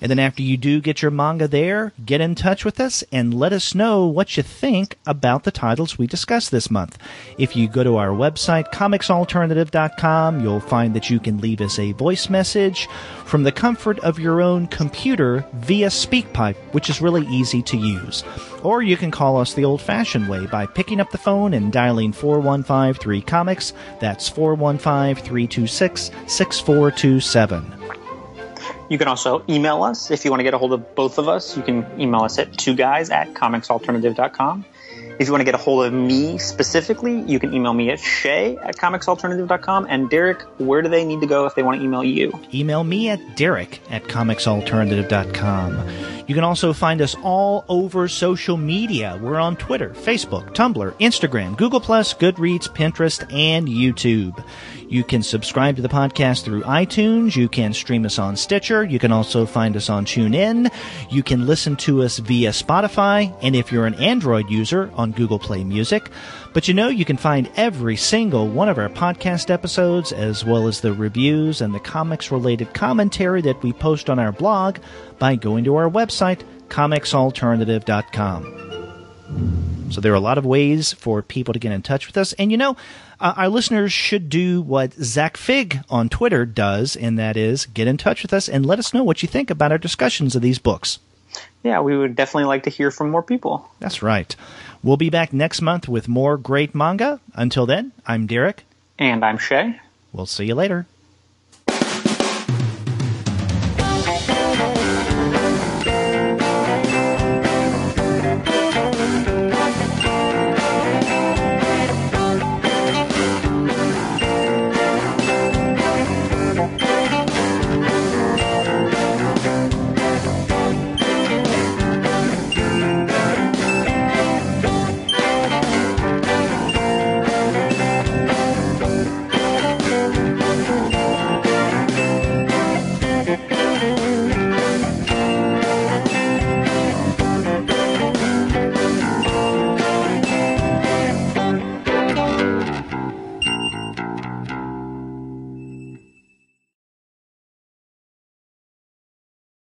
And then after you do get your manga there, get in touch with us and let us know what you think about the titles we discussed this month. If you go to our website, comicsalternative.com, you'll find that you can leave us a voice message from the comfort of your own computer via SpeakPipe, which is really easy to use. Or you can call us the old-fashioned way by picking up the phone and dialing 4153-COMICS. That's 415-326-6427.
You can also email us if you want to get a hold of both of us. You can email us at 2guys@comicsalternative.com. If you want to get a hold of me specifically, you can email me at shay@comicsalternative.com. And Derek, where do they need to go if they want to email you?
Email me at derek@comicsalternative.com. You can also find us all over social media. We're on Twitter, Facebook, Tumblr, Instagram, Google+, Goodreads, Pinterest, and YouTube. You can subscribe to the podcast through iTunes. You can stream us on Stitcher. You can also find us on TuneIn. You can listen to us via Spotify, and if you're an Android user, on Google Play Music. But you can find every single one of our podcast episodes, as well as the reviews and the comics-related commentary that we post on our blog by going to our website, comicsalternative.com. So there are a lot of ways for people to get in touch with us. And our listeners should do what Zach Fig on Twitter does, and that is get in touch with us and let us know what you think about our discussions of these books.
Yeah, we would definitely like to hear from more people.
That's right. We'll be back next month with more great manga. Until then, I'm Derek.
And I'm Shay.
We'll see you later.